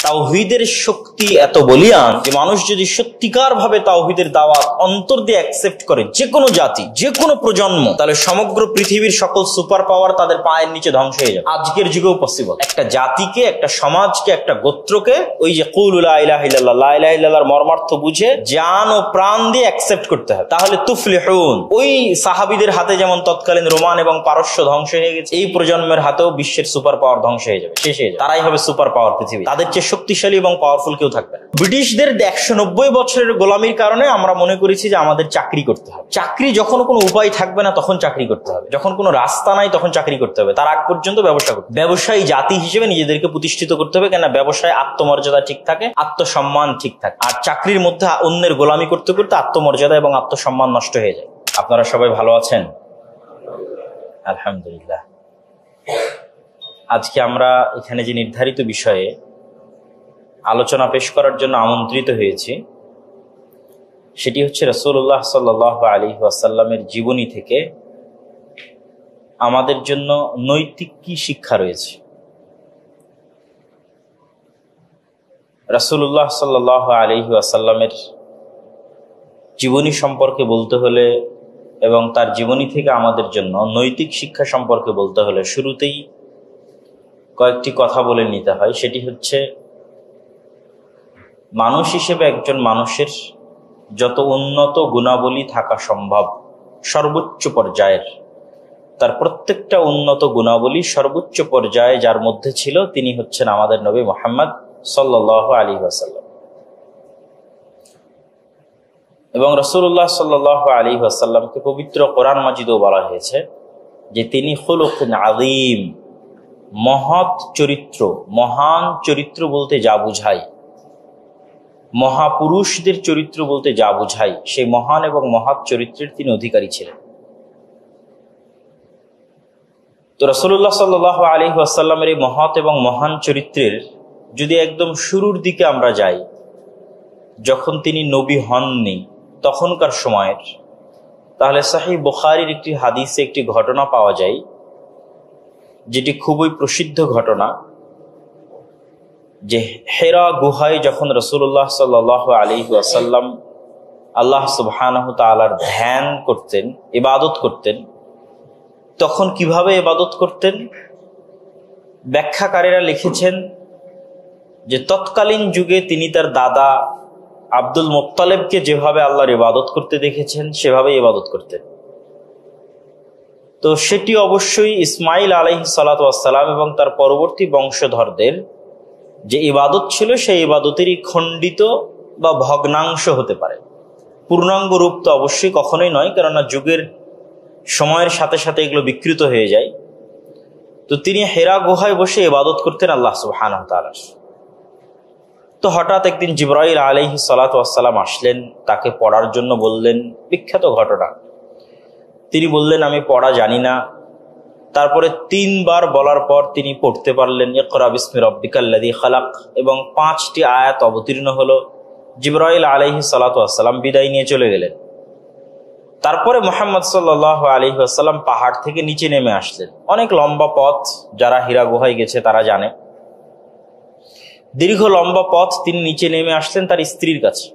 তাওহীদের শক্তি এত বলিয়ান যে মানুষ যদি সত্যিকার ভাবে তাওহীদের দাওয়াত অন্তর দিয়ে অ্যাকসেপ্ট করে, যে কোনো জাতি, যে কোনো প্রজন্ম, তাহলে সমগ্র পৃথিবীর সকল সুপার পাওয়ার তাদের পায়ের নিচে ধ্বংস হয়ে যাবে। আজকের যুগেও পসিবল। একটা জাতিকে, একটা সমাজকে, একটা গোত্রকে ওই যে কুল লা ইলাহা ইল্লাল্লাহ, লা ইলাহা ইল্লাল্লাহর মর্মার্থ বুঝে জান ও প্রাণ দিয়ে অ্যাকসেপ্ট করতে হবে, তাহলে তুফলিহুন। ওই সাহাবীদের হাতে যেমন তৎকালীন রোমান এবং পারস্য ধ্বংস হয়ে গেছে, এই প্রজন্মের হাতেও বিশ্বের সুপার পাওয়ার ধ্বংস হয়ে যাবে, শেষ হয়ে যাবে। তারাই হবে সুপার পাওয়ার পৃথিবী। তাদের চেয়ে শক্তিশালী এবং পাওয়ারফুল কেউ থাকবে না। ব্রিটিশদের 190 বছরের গোলামির কারণে আমরা মনে করেছি যে আমাদের চাকরি করতে হবে। চাকরি যখন কোনো উপায় থাকবে না তখন চাকরি করতে হবে, যখন কোনো রাস্তা নাই তখন চাকরি করতে হবে। তার আগ পর্যন্ত ব্যবসা করতে, ব্যবসায়ী জাতি হিসেবে নিজেদেরকে প্রতিষ্ঠিত করতে হবে। কেন? ব্যবসায় আত্মমর্যাদা ঠিক থাকে, আত্মসম্মান ঠিক থাকে। আর চাকরির মধ্যে অন্যের গোলামি করতে করতে আত্মমর্যাদা এবং আত্মসম্মান নষ্ট হয়ে যায়। আপনারা সবাই ভালো আছেন? আলহামদুলিল্লাহ। আজকে আমরা এখানে যে নির্ধারিত বিষয়ে আলোচনা পেশ করার জন্য আমন্ত্রিত হয়েছি, সেটি হচ্ছে রাসূলুল্লাহ সাল্লাল্লাহু আলাইহি ওয়াসাল্লামের জীবনী থেকে আমাদের জন্য নৈতিক কি শিক্ষা রয়েছে। রাসূলুল্লাহ সাল্লাল্লাহু আলাইহি ওয়াসাল্লামের জীবনী সম্পর্কে বলতে হলে এবং তার জীবনী থেকে আমাদের জন্য নৈতিক শিক্ষা সম্পর্কে বলতে হলে শুরুতেই কয়েকটি কথা বলে নিতে হয়। সেটি হচ্ছে, মানুষ হিসেবে একজন মানুষের যত উন্নত গুণাবলী থাকা সম্ভব সর্বোচ্চ পর্যায়ের, তার প্রত্যেকটা উন্নত গুণাবলী সর্বোচ্চ পর্যায়ে যার মধ্যে ছিল তিনি হচ্ছেন আমাদের নবী মুহাম্মদ সাল্লাল্লাহু আলাইহি ওয়াসাল্লাম। এবং রাসূলুল্লাহ সাল্লাল্লাহু আলাইহি ওয়াসাল্লামকে পবিত্র কোরআন মাজিদেও বলা হয়েছে যে তিনি খুলুকুন আযীম, মহৎ চরিত্র। মহান চরিত্র বলতে যা বুঝায়, মহাপুরুষদের চরিত্র বলতে যা বুঝায়, সেই মহান এবং মহৎ চরিত্রের তিনি অধিকারী ছিলেন। তো রাসূলুল্লাহ সাল্লাল্লাহু আলাইহি ওয়াসাল্লামের এই মহৎ এবং মহান চরিত্রের যদি একদম শুরুর দিকে আমরা যাই, যখন তিনি নবী হননি তখনকার সময়ের, তাহলে সহিহ বুখারীর একটি হাদিসে একটি ঘটনা পাওয়া যায় যেটি খুবই প্রসিদ্ধ ঘটনা, যে হেরা গুহায় যখন রাসূলুল্লাহ সাল্লাল্লাহু আলাইহি ওয়াসাল্লাম আল্লাহ সুবহানাহু তাআলার ধ্যান করতেন, ইবাদত করতেন, তখন কিভাবে ইবাদত করতেন ব্যাখ্যাকারীরা লিখেছেন যে তৎকালীন যুগে তিনি তার দাদা আব্দুল মুত্তালিবকে যেভাবে আল্লাহর ইবাদত করতে দেখেছেন সেভাবে ইবাদত করতেন। তো সেটি অবশ্যই ইসমাইল আলাইহিস সালাতু ওয়াস সালাম এবং তার পরবর্তী বংশধরদের যে ইবাদত ছিল সেই ইবাদতেরই খণ্ডিত বা ভগ্নাংশ হতে পারে। পূর্ণাঙ্গ রূপ তো অবশ্যই কখনোই নয়, কেননা যুগের সময়ের সাথে সাথে এগুলো বিকৃত হয়ে যায়। তো তিনি হেরা গুহায় বসে ইবাদত করতেন আল্লাহ সুবহানাহু ওয়া তাআলার। তো হঠাৎ একদিন জিবরাইল আলাইহিস সালাতু ওয়াস সালাম আসলেন, তাকে পড়ার জন্য বললেন। বিখ্যাত ঘটনা। তিনি বললেন আমি পড়া জানি না। তারপরে 3 বার বলার পর তিনি পড়তে পারলেন ইকরা বিসমি রাব্বিকাল্লাযী খালাক, এবং 5টি আয়াত অবতীর্ণ হলো। জিবরাইল আলাইহিস সালাতু ওয়াস সালাম বিদায় নিয়ে চলে গেলেন। তারপরে মুহাম্মদ সাল্লাল্লাহু আলাইহি ওয়াসাল্লাম পাহাড় থেকে নিচে নেমে আসলেন। অনেক লম্বা পথ, যারা হীরা গুহায় গেছে তারা জানে। দীর্ঘ লম্বা পথ তিনি নিচে নেমে আসলেন তার স্ত্রীর কাছে,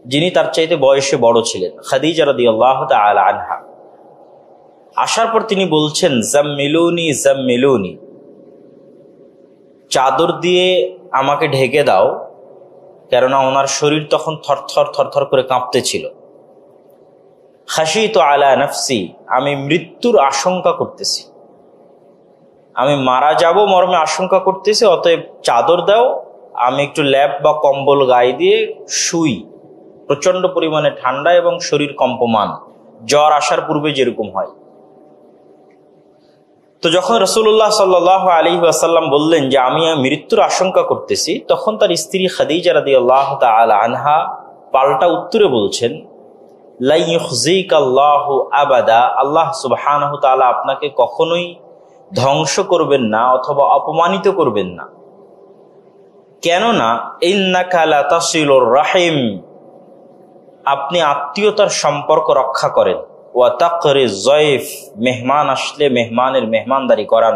যিনি তার চাইতে বয়সে বড় ছিলেন, খাদিজা রাদিয়াল্লাহু তাআলা আনহা। আসার পর তিনি বলছেন জাম্মিলুনি জাম্মিলুনি, চাদর দিয়ে আমাকে ঢেকে দাও, কেননা ওনার শরীর তখন থরথর থরথর করে কাঁপতেছিল। খাশিতু আলা নাফসি, আমি মৃত্যুর আশঙ্কা করতেছি, আমি মারা যাব মর্মে আশঙ্কা করতেছি, অতএব চাদর দাও, আমি একটু ল্যাপ বা কম্বল গায়ে দিয়ে শুই। প্রচন্ড পরিমাণে ঠান্ডা এবং শরীর কম্পমান, জ্বর আসার পূর্বে যেরকম হয়। তো যখন রাসূলুল্লাহ সাল্লাল্লাহু আলাইহি ওয়াসাল্লাম বললেন যে আমি মৃত্যুর আশঙ্কা করতেছি, তখন তার স্ত্রী খাদিজা রাদিয়াল্লাহু তাআলা আনহা পাল্টা উত্তরে বলছেন লা ইউখজিকাল্লাহু আবাদা, আল্লাহ সুবহানাহু তাআলা আপনাকে কখনোই ধ্বংস করবেন না অথবা অপমানিত করবেন না। কেননা ইন্নাকা লা তাসিলুর রাহিম, আপনি আত্মীয়তার সম্পর্ক রক্ষা করেন। ওয়া তাকরিজ যায়ফ, মেহমান আসলে মেহমানের মেহমানদারি করান।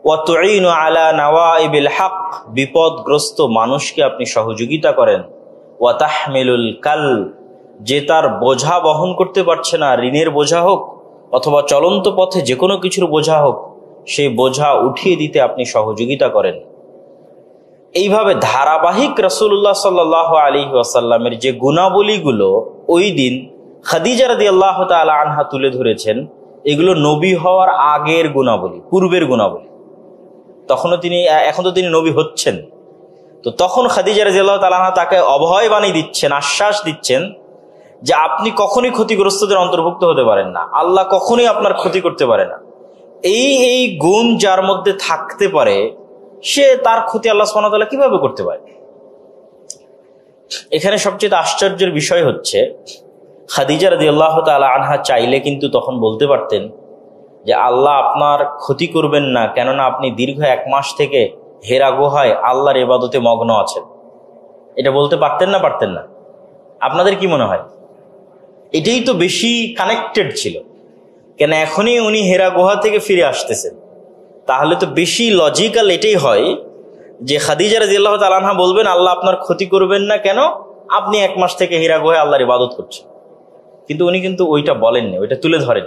ওয়া তুঈনু আলা নাওয়াইবিল হক, বিপদগ্রস্ত মানুষকে আপনি সহযোগিতা করেন। ওয়া তাহমিলুল কাল, যে তার বোঝা বহন করতে পারছে না, ঋণের বোঝা হোক অথবা চলন্ত পথে যে কোনো কিছুর বোঝা হোক, সেই বোঝা উঠিয়ে দিতে আপনি সহযোগিতা করেন। এইভাবে ধারাবাহিক রাসূলুল্লাহ সাল্লাল্লাহু আলাইহি ওয়াসাল্লামের যে গুণাবলীগুলো ওই দিন খাদিজা রাদিয়াল্লাহু তাআলা আনহা তুলে ধরেছেন, এগুলো নবী হওয়ার আগের গুণাবলী, পূর্বের গুণাবলী। এখন তো তিনি নবী হচ্ছেন, তো তখন খাদিজা রাদিয়াল্লাহু তাআলা আনহা তাকে অভয় বাণী দিচ্ছেন, আশ্বাস দিচ্ছেন যে আপনি কখনোই ক্ষতিগ্রস্তদের অন্তর্ভুক্ত হতে পারেন না, আল্লাহ কখনোই আপনার ক্ষতি করতে পারে না। এই গুণ যার মধ্যে থাকতে পারে, সে তার ক্ষতি আল্লাহ সুবহানাহু ওয়া তাআলা কিভাবে করতে পারে? এখানে সবচেয়ে আশ্চর্যের বিষয় হচ্ছে, খাদিজা রাদিয়াল্লাহু তাআলা আনহা চাইলে কিন্তু তখন বলতে পারতেন যে আল্লাহ আপনার ক্ষতি করবেন না, কেননা আপনি দীর্ঘ 1 মাস থেকে হেরা গুহায় আল্লাহর ইবাদতে মগ্ন আছেন। এটা বলতে পারতেন না? পারতেন না? আপনাদের কি মনে হয়? এটাই তো বেশি কানেক্টেড ছিল, কেন এখনই উনি হেরা গুহা থেকে ফিরে আসতেছেন, তাহলে তো বেশি লজিক্যাল এটাই হয় যে খাদিজা রাদিয়াল্লাহু তাআলা আনহা বলবেন আল্লাহ আপনার ক্ষতি করবেন না, কেন আপনি 1 মাস থেকে হেরা গুহায় আল্লাহর ইবাদত করছেন। কিন্তু উনি কিন্তু ওইটা বলেননি, ওইটা তুলে ধরেন।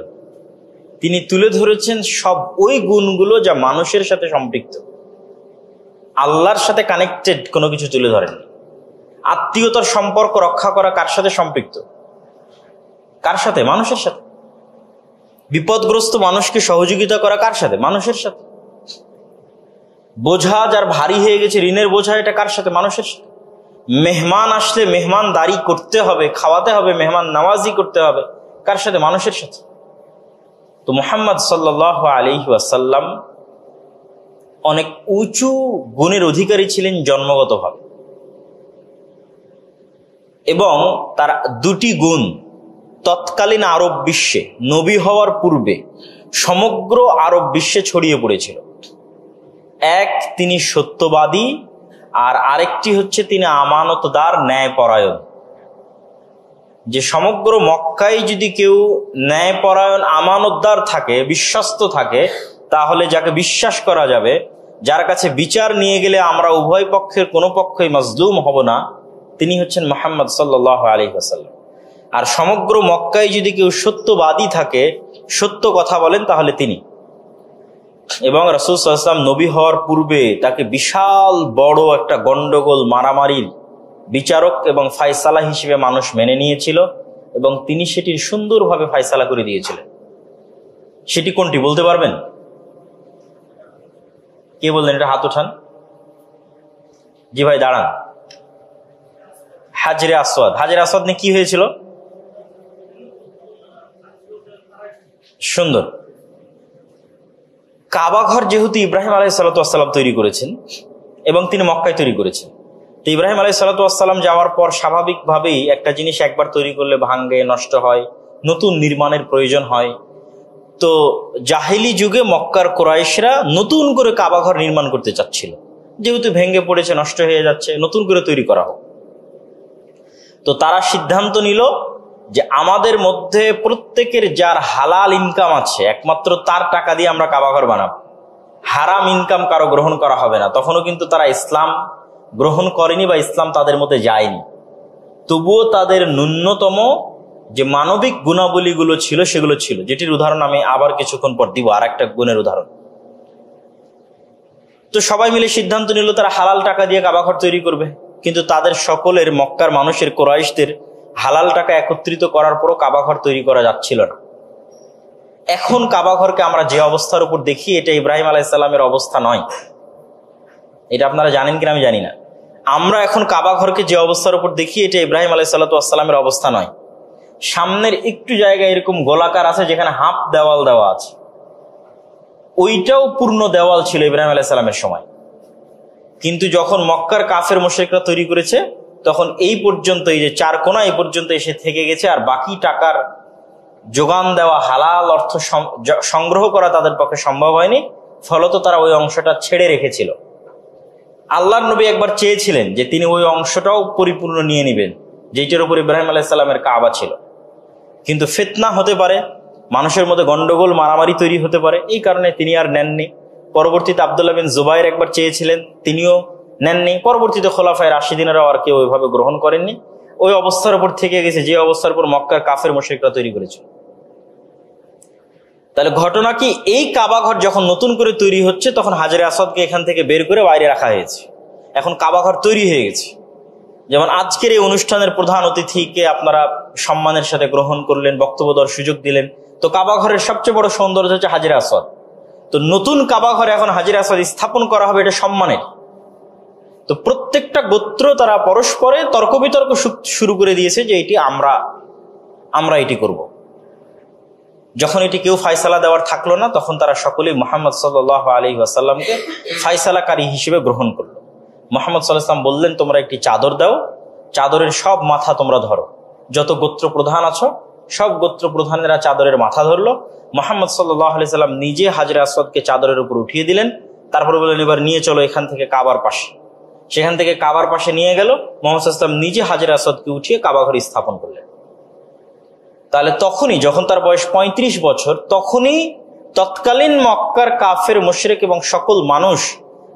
তিনি তুলে ধরেছেন সব ওই গুণগুলো যা মানুষের সাথে সম্পৃক্ত, আল্লাহর সাথে কানেক্টেড কোনো কিছু তুলে ধরেন। আত্মীয়তার সম্পর্ক রক্ষা করা কার সাথে সম্পৃক্ত? কার সাথে? মানুষের সাথে। বিপদগ্রস্ত মানুষকে সহযোগিতা করা কার সাথে? মানুষের সাথে। বোঝা যার ভারী হয়ে গেছে, ঋণের বোঝা, এটা কার সাথে? মানুষের সাথে। মেহমান আসলে মেহমানদারি করতে হবে, খাওয়াতে হবে, মেহমান নওয়াজি করতে হবে, কার সাথে? মানুষের সাথে। তো মুহাম্মদ সাল্লাল্লাহু আলাইহি ওয়াসাল্লাম অনেক উঁচু গুণের অধিকারী ছিলেন জন্মগতভাবে, এবং তার 2টি গুণ তৎকালীন আরব বিশ্বে, নবী হওয়ার পূর্বে সমগ্র আরব বিশ্বে ছড়িয়ে পড়েছিল। এক, তিনি সত্যবাদী, আর আরেকটি হচ্ছে তিনি আমানতদার, ন্যায়পরায়ণ। যে সমগ্র মক্কায় যদি কেউ ন্যায়পরায়ণ, আমানতদার থাকে, বিশ্বস্ত থাকে, তাহলে যাকে বিশ্বাস করা যাবে, যার কাছে বিচার নিয়ে গেলে আমরা উভয় পক্ষের কোনো পক্ষই মাজলুম হব না, তিনি হচ্ছেন মুহাম্মদ সাল্লাল্লাহু আলাইহি ওয়াসাল্লাম। আর সমগ্র মক্কায় যদি কেউ সত্যবাদী থাকে, সত্য কথা বলেন, তাহলে তিনি। এবং রাসূল সাল্লাল্লাহু আলাইহি ওয়াসাল্লাম নবী হওয়ার পূর্বে তাকে বিশাল বড় একটা গন্ডগোল, মারামারির বিচারক এবং ফায়সালা হিসেবে মানুষ মেনে নিয়েছিল, এবং তিনি সেটির সুন্দরভাবে ফায়সালা করে দিয়েছিলেন। সেটি কোনটি বলতে পারবেন? কে বললেন? এটা হাত ওঠান। জি ভাই, দাঁড়ান। হাজরে আসওয়াদ। হাজরে আসওয়াদ নিয়ে কি হয়েছিল? সুন্দর। কাবা ঘর যেহেতু ইব্রাহিম আলাইহিস সালাতু ওয়াস সালাম তৈরি করেছেন এবং তিনি মক্কায় তৈরি করেছেন, তো ইব্রাহিম আলাইহিস সালাতু ওয়াস সালাম যাওয়ার পর স্বাভাবিকভাবেই একটা জিনিস একবার তৈরি করলে ভাঙ্গে, নষ্ট হয়, নতুন নির্মাণের প্রয়োজন হয়। তো জাহেলি যুগে মক্কার কুরাইশরা নতুন করে কাবা ঘর নির্মাণ করতে চাচ্ছিল, যেহেতু ভেঙে পড়েছে, নষ্ট হয়ে যাচ্ছে, নতুন করে তৈরি করা হোক। তো তারা সিদ্ধান্ত নিল যে আমাদের মধ্যে প্রত্যেকের যার হালাল ইনকাম আছে, একমাত্র তার টাকা দিয়ে আমরা কাবা ঘর বানাবো, হারাম ইনকাম কারো গ্রহণ করা হবে না। তখনও কিন্তু তারা ইসলাম গ্রহণ করেনি বা ইসলাম তাদের মধ্যে যায়নি, তবুও তাদের ন্যূনতম যে মানবিক গুণাবলীগুলো ছিল সেগুলো ছিল, যেটির উদাহরণ আমি আবার কিছুক্ষণ পর দিব, আর একটা গুণের উদাহরণ। তো সবাই মিলে সিদ্ধান্ত নিল তারা হালাল টাকা দিয়ে কাবা ঘর তৈরি করবে, কিন্তু তাদের সকলের, মক্কার মানুষের, কুরাইশদের হালাল টাকা একত্রিত করার পরও কাবা ঘর তৈরি করা যাচ্ছিল না। এখন কাবা ঘরকে আমরা যে অবস্থার উপর দেখি, এটা ইব্রাহিম আলাইহিস সালামের অবস্থা নয়। এটা আপনারা জানেন কিনা আমি জানি না। আমরা এখন কাবা ঘরকে যে অবস্থার উপর দেখি, এটা ইব্রাহিম আলাইহিস সালামের অবস্থা নয়। সামনের একটু জায়গায় এরকম গোলাকার আছে যেখানে হাফ দেওয়াল দেওয়া আছে, ওইটাও পূর্ণ দেওয়াল ছিল ইব্রাহিম আলাইহিস সালামের সময়। কিন্তু যখন মক্কার কাফের মুশরিকরা তৈরি করেছে, তখন এই পর্যন্ত, এই যে 4 কোণা, এই পর্যন্ত এসে থেকে গেছে, আর বাকি টাকার যোগান দেওয়া, হালাল অর্থ সংগ্রহ করা তাদের পক্ষে সম্ভব হয়নি। ফলত তারা ওই অংশটা ছেড়ে রেখেছিল। আল্লাহর নবী একবার চেয়েছিলেন যে তিনি ওই অংশটাও পরিপূর্ণ নিয়ে নেবেন, যেটার উপর ইব্রাহিম আলাইহিস সালামের কাবা ছিল, কিন্তু ফিতনা হতে পারে, মানুষের মধ্যে গন্ডগোল, মারামারি তৈরি হতে পারে, এই কারণে তিনি আর নেননি। পরবর্তীতে আব্দুল্লাহ বিন জুবাইর একবার চেয়েছিলেন, তিনিও নেননি। পরবর্তীতে খোলাফায়ে রাশিদিনেরাও আর কেউ ওইভাবে গ্রহণ করেননি। ওই অবস্থার উপর থেকে গেছে যে অবস্থার উপর মক্কার কাফের মুশরিকরা তৈরি করেছিল। তাহলে ঘটনা কি, এই কাবা ঘর যখন নতুন করে তৈরি হচ্ছে তখন হাজরে আসওয়াদকে এখান থেকে বের করে বাইরে রাখা হয়েছে। এখন কাবা ঘর তৈরি হয়ে গেছে। যেমন আজকের এই অনুষ্ঠানের প্রধান অতিথিকে আপনারা সম্মানের সাথে গ্রহণ করলেন, বক্তব্য দেওয়ার সুযোগ দিলেন, তো কাবা ঘরের সবচেয়ে বড় সৌন্দর্য হচ্ছে হাজরে আসওয়াদ। তো নতুন কাবা ঘরে এখন হাজরে আসওয়াদ স্থাপন করা হবে, এটা সম্মানের। তো প্রত্যেকটা গোত্র তারা পরস্পরে তর্ক বিতর্ক শুরু করে দিয়েছে যে এটি আমরা এটি করব। যখন এটি কেউ ফায়সালা দেওয়ার থাকলো না, তখন তারা সকলেই মুহাম্মদ সাল্লাল্লাহু আলাইহি ওয়াসাল্লামকে ফায়সালাকারী হিসেবে গ্রহণ করলো। মুহাম্মদ সাল্লাল্লাহু আলাইহি ওয়াসাল্লাম বললেন, তোমরা একটি চাদর দাও, চাদরের সব মাথা তোমরা ধরো। যত গোত্র প্রধান আছো সব গোত্র প্রধানেরা চাদরের মাথা ধরলো। মুহাম্মদ সাল্লাল্লাহু আলাইহি ওয়াসাল্লাম নিজে হাজরে আসওয়াদকে চাদরের উপর উঠিয়ে দিলেন। তারপর বললেন, এবার নিয়ে চলো এখান থেকে কাবার পাশে। সেখান থেকে কাবার পাশে নিয়ে গেল। মুহাম্মদ সাল্লাল্লাহু আলাইহি ওয়াসাল্লাম নিজে হাজরে আসওয়াদকে উঠিয়ে কাবা ঘরে স্থাপন করলেন। তাহলে তখনই, যখন তার বয়স 35 বছর, তখনই তৎকালীন মক্কার কাফের মুশরিক এবং সকল মানুষ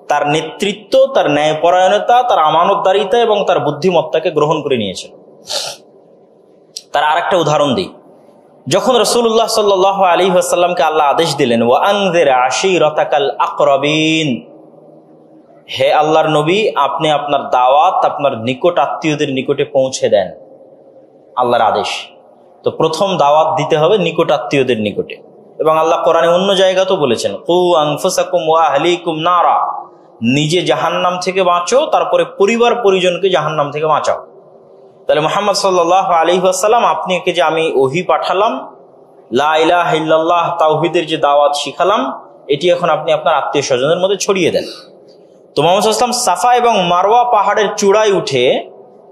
তার নেতৃত্ব, তার ন্যায়পরায়ণতা, তার আমানতদারিতা এবং তার বুদ্ধিমত্তাকে গ্রহণ করে নিয়েছিল। তার আরেকটা উদাহরণ দিই। যখন রাসূলুল্লাহ সাল্লাল্লাহু আলাইহি ওয়াসাল্লামকে আল্লাহ আদেশ দিলেন, ওয়া আনযির আশীরাতাকাল আকরাবিন, হে আল্লাহর নবী, আপনি আপনার দাওয়াত আপনার নিকট আত্মীয়দের নিকটে পৌঁছে দেন, আল্লাহর আদেশ। তো প্রথম দাওয়াত দিতে হবে নিকট আত্মীয়দের নিকটে। এবং আল্লাহ কোরআনে অন্য জায়গাতেও বলেছেন, কু আনফুসাকুম ওয়া আহলিকুম নারা, নিজে জাহান্নাম থেকে বাঁচো, তারপরে পরিবার পরিজনকে জাহান্নাম থেকে বাঁচাও। তাহলে মুহাম্মদ সাল্লাল্লাহু আলাইহি ওয়াসাল্লাম, আপনাকে যে আমি ওহী পাঠালাম, লা ইলাহা ইল্লাল্লাহ তাওহীদের যে দাওয়াত শিখালাম, এটি এখন আপনি আপনার আত্মীয় স্বজনের মধ্যে ছড়িয়ে দেন। তো মুহাম্মদ সাল্লাল্লাহু আলাইহি ওয়াসাল্লাম সাফা এবং মারওয়া পাহাড়ের চূড়ায় উঠে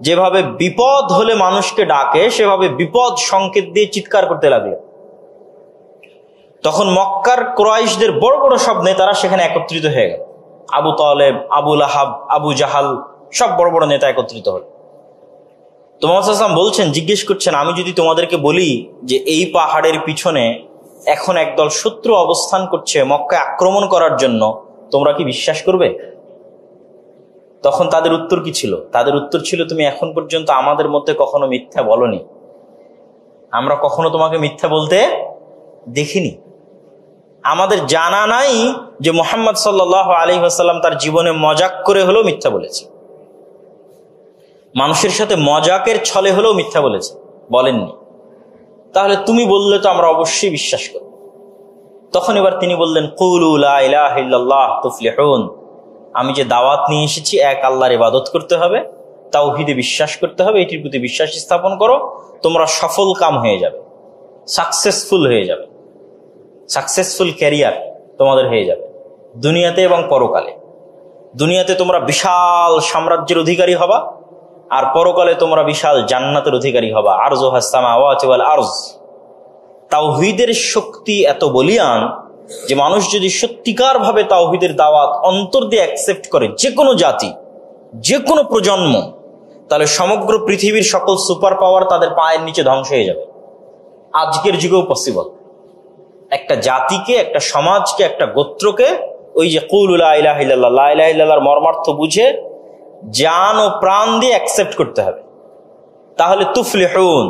যেভাবে বিপদ হলে মানুষকে ডাকে, সেভাবে বিপদ সংকেত দিয়ে চিৎকার করতে লাগলেন। তখন মক্কার কুরাইশদের বড় বড় সব নেতারা সেখানে একত্রিত হয়ে গেল। আবু তালেব, আবু লাহাব, আবু জাহাল, সব বড় বড় নেতা একত্রিত হল। তো মুহাম্মদ সাল্লাল্লাহু আলাইহি ওয়াসাল্লাম বলছেন, জিজ্ঞেস করছেন, আমি যদি তোমাদেরকে বলি যে এই পাহাড়ের পিছনে এখন একদল শত্রু অবস্থান করছে মক্কায় আক্রমণ করার জন্য, তোমরা কি বিশ্বাস করবে? তখন তাদের উত্তর কি ছিল? তাদের উত্তর ছিল, তুমি এখন পর্যন্ত আমাদের মধ্যে কখনো মিথ্যা বলনি, আমরা কখনো তোমাকে মিথ্যা বলতে দেখিনি। আমাদের জানা নাই যে মুহাম্মদ সাল্লাল্লাহু আলাইহি ওয়াসাল্লাম তার জীবনে মজাক করে হলেও মিথ্যা বলেছে, মানুষের সাথে মজাকের ছলে হলেও মিথ্যা বলেছে, বলেননি। তাহলে তুমি বললে তো আমরা অবশ্যই বিশ্বাস করব। তখন এবার তিনি বললেন, কুলু লা ইলাহা ইল্লাল্লাহ তুফলিহুন, আমি যে দাওয়াত নিয়ে এসেছি, এক আল্লাহর ইবাদত করতে হবে, তাওহীদে বিশ্বাস করতে হবে, এটির প্রতি বিশ্বাস স্থাপন করো, তোমরা সফল কাম হয়ে যাবে, সাকসেসফুল হয়ে যাবে, সাকসেসফুল ক্যারিয়ার তোমাদের হয়ে যাবে দুনিয়াতে এবং পরকালে। দুনিয়াতে তোমরা বিশাল সাম্রাজ্যের অধিকারী হবা, আর পরকালে তোমরা বিশাল জান্নাতের অধিকারী হবা। আরজুহাস সামাওয়াতু ওয়াল আরজ। তাওহীদের শক্তি এত বলিয়ান যে মানুষ যদি সত্যিকার ভাবে তাওহীদের দাওয়াত অন্তর দিয়ে অ্যাকসেপ্ট করে, যে কোনো জাতি, যে কোনো প্রজন্ম, তাহলে সমগ্র পৃথিবীর সকল সুপার পাওয়ার তাদের পায়ের নিচে ধ্বংস হয়ে যাবে। আজকের যুগেও পসিবল। একটা জাতিকে, একটা সমাজকে, একটা গোত্রকে ওই যে কুলু লা ইলাহা ইল্লাল্লাহ, লা ইলাহা ইল্লাল্লাহর মর্মার্থ বুঝে জান ও প্রাণ দিয়ে অ্যাকসেপ্ট করতে হবে, তাহলে তুফলিহুন।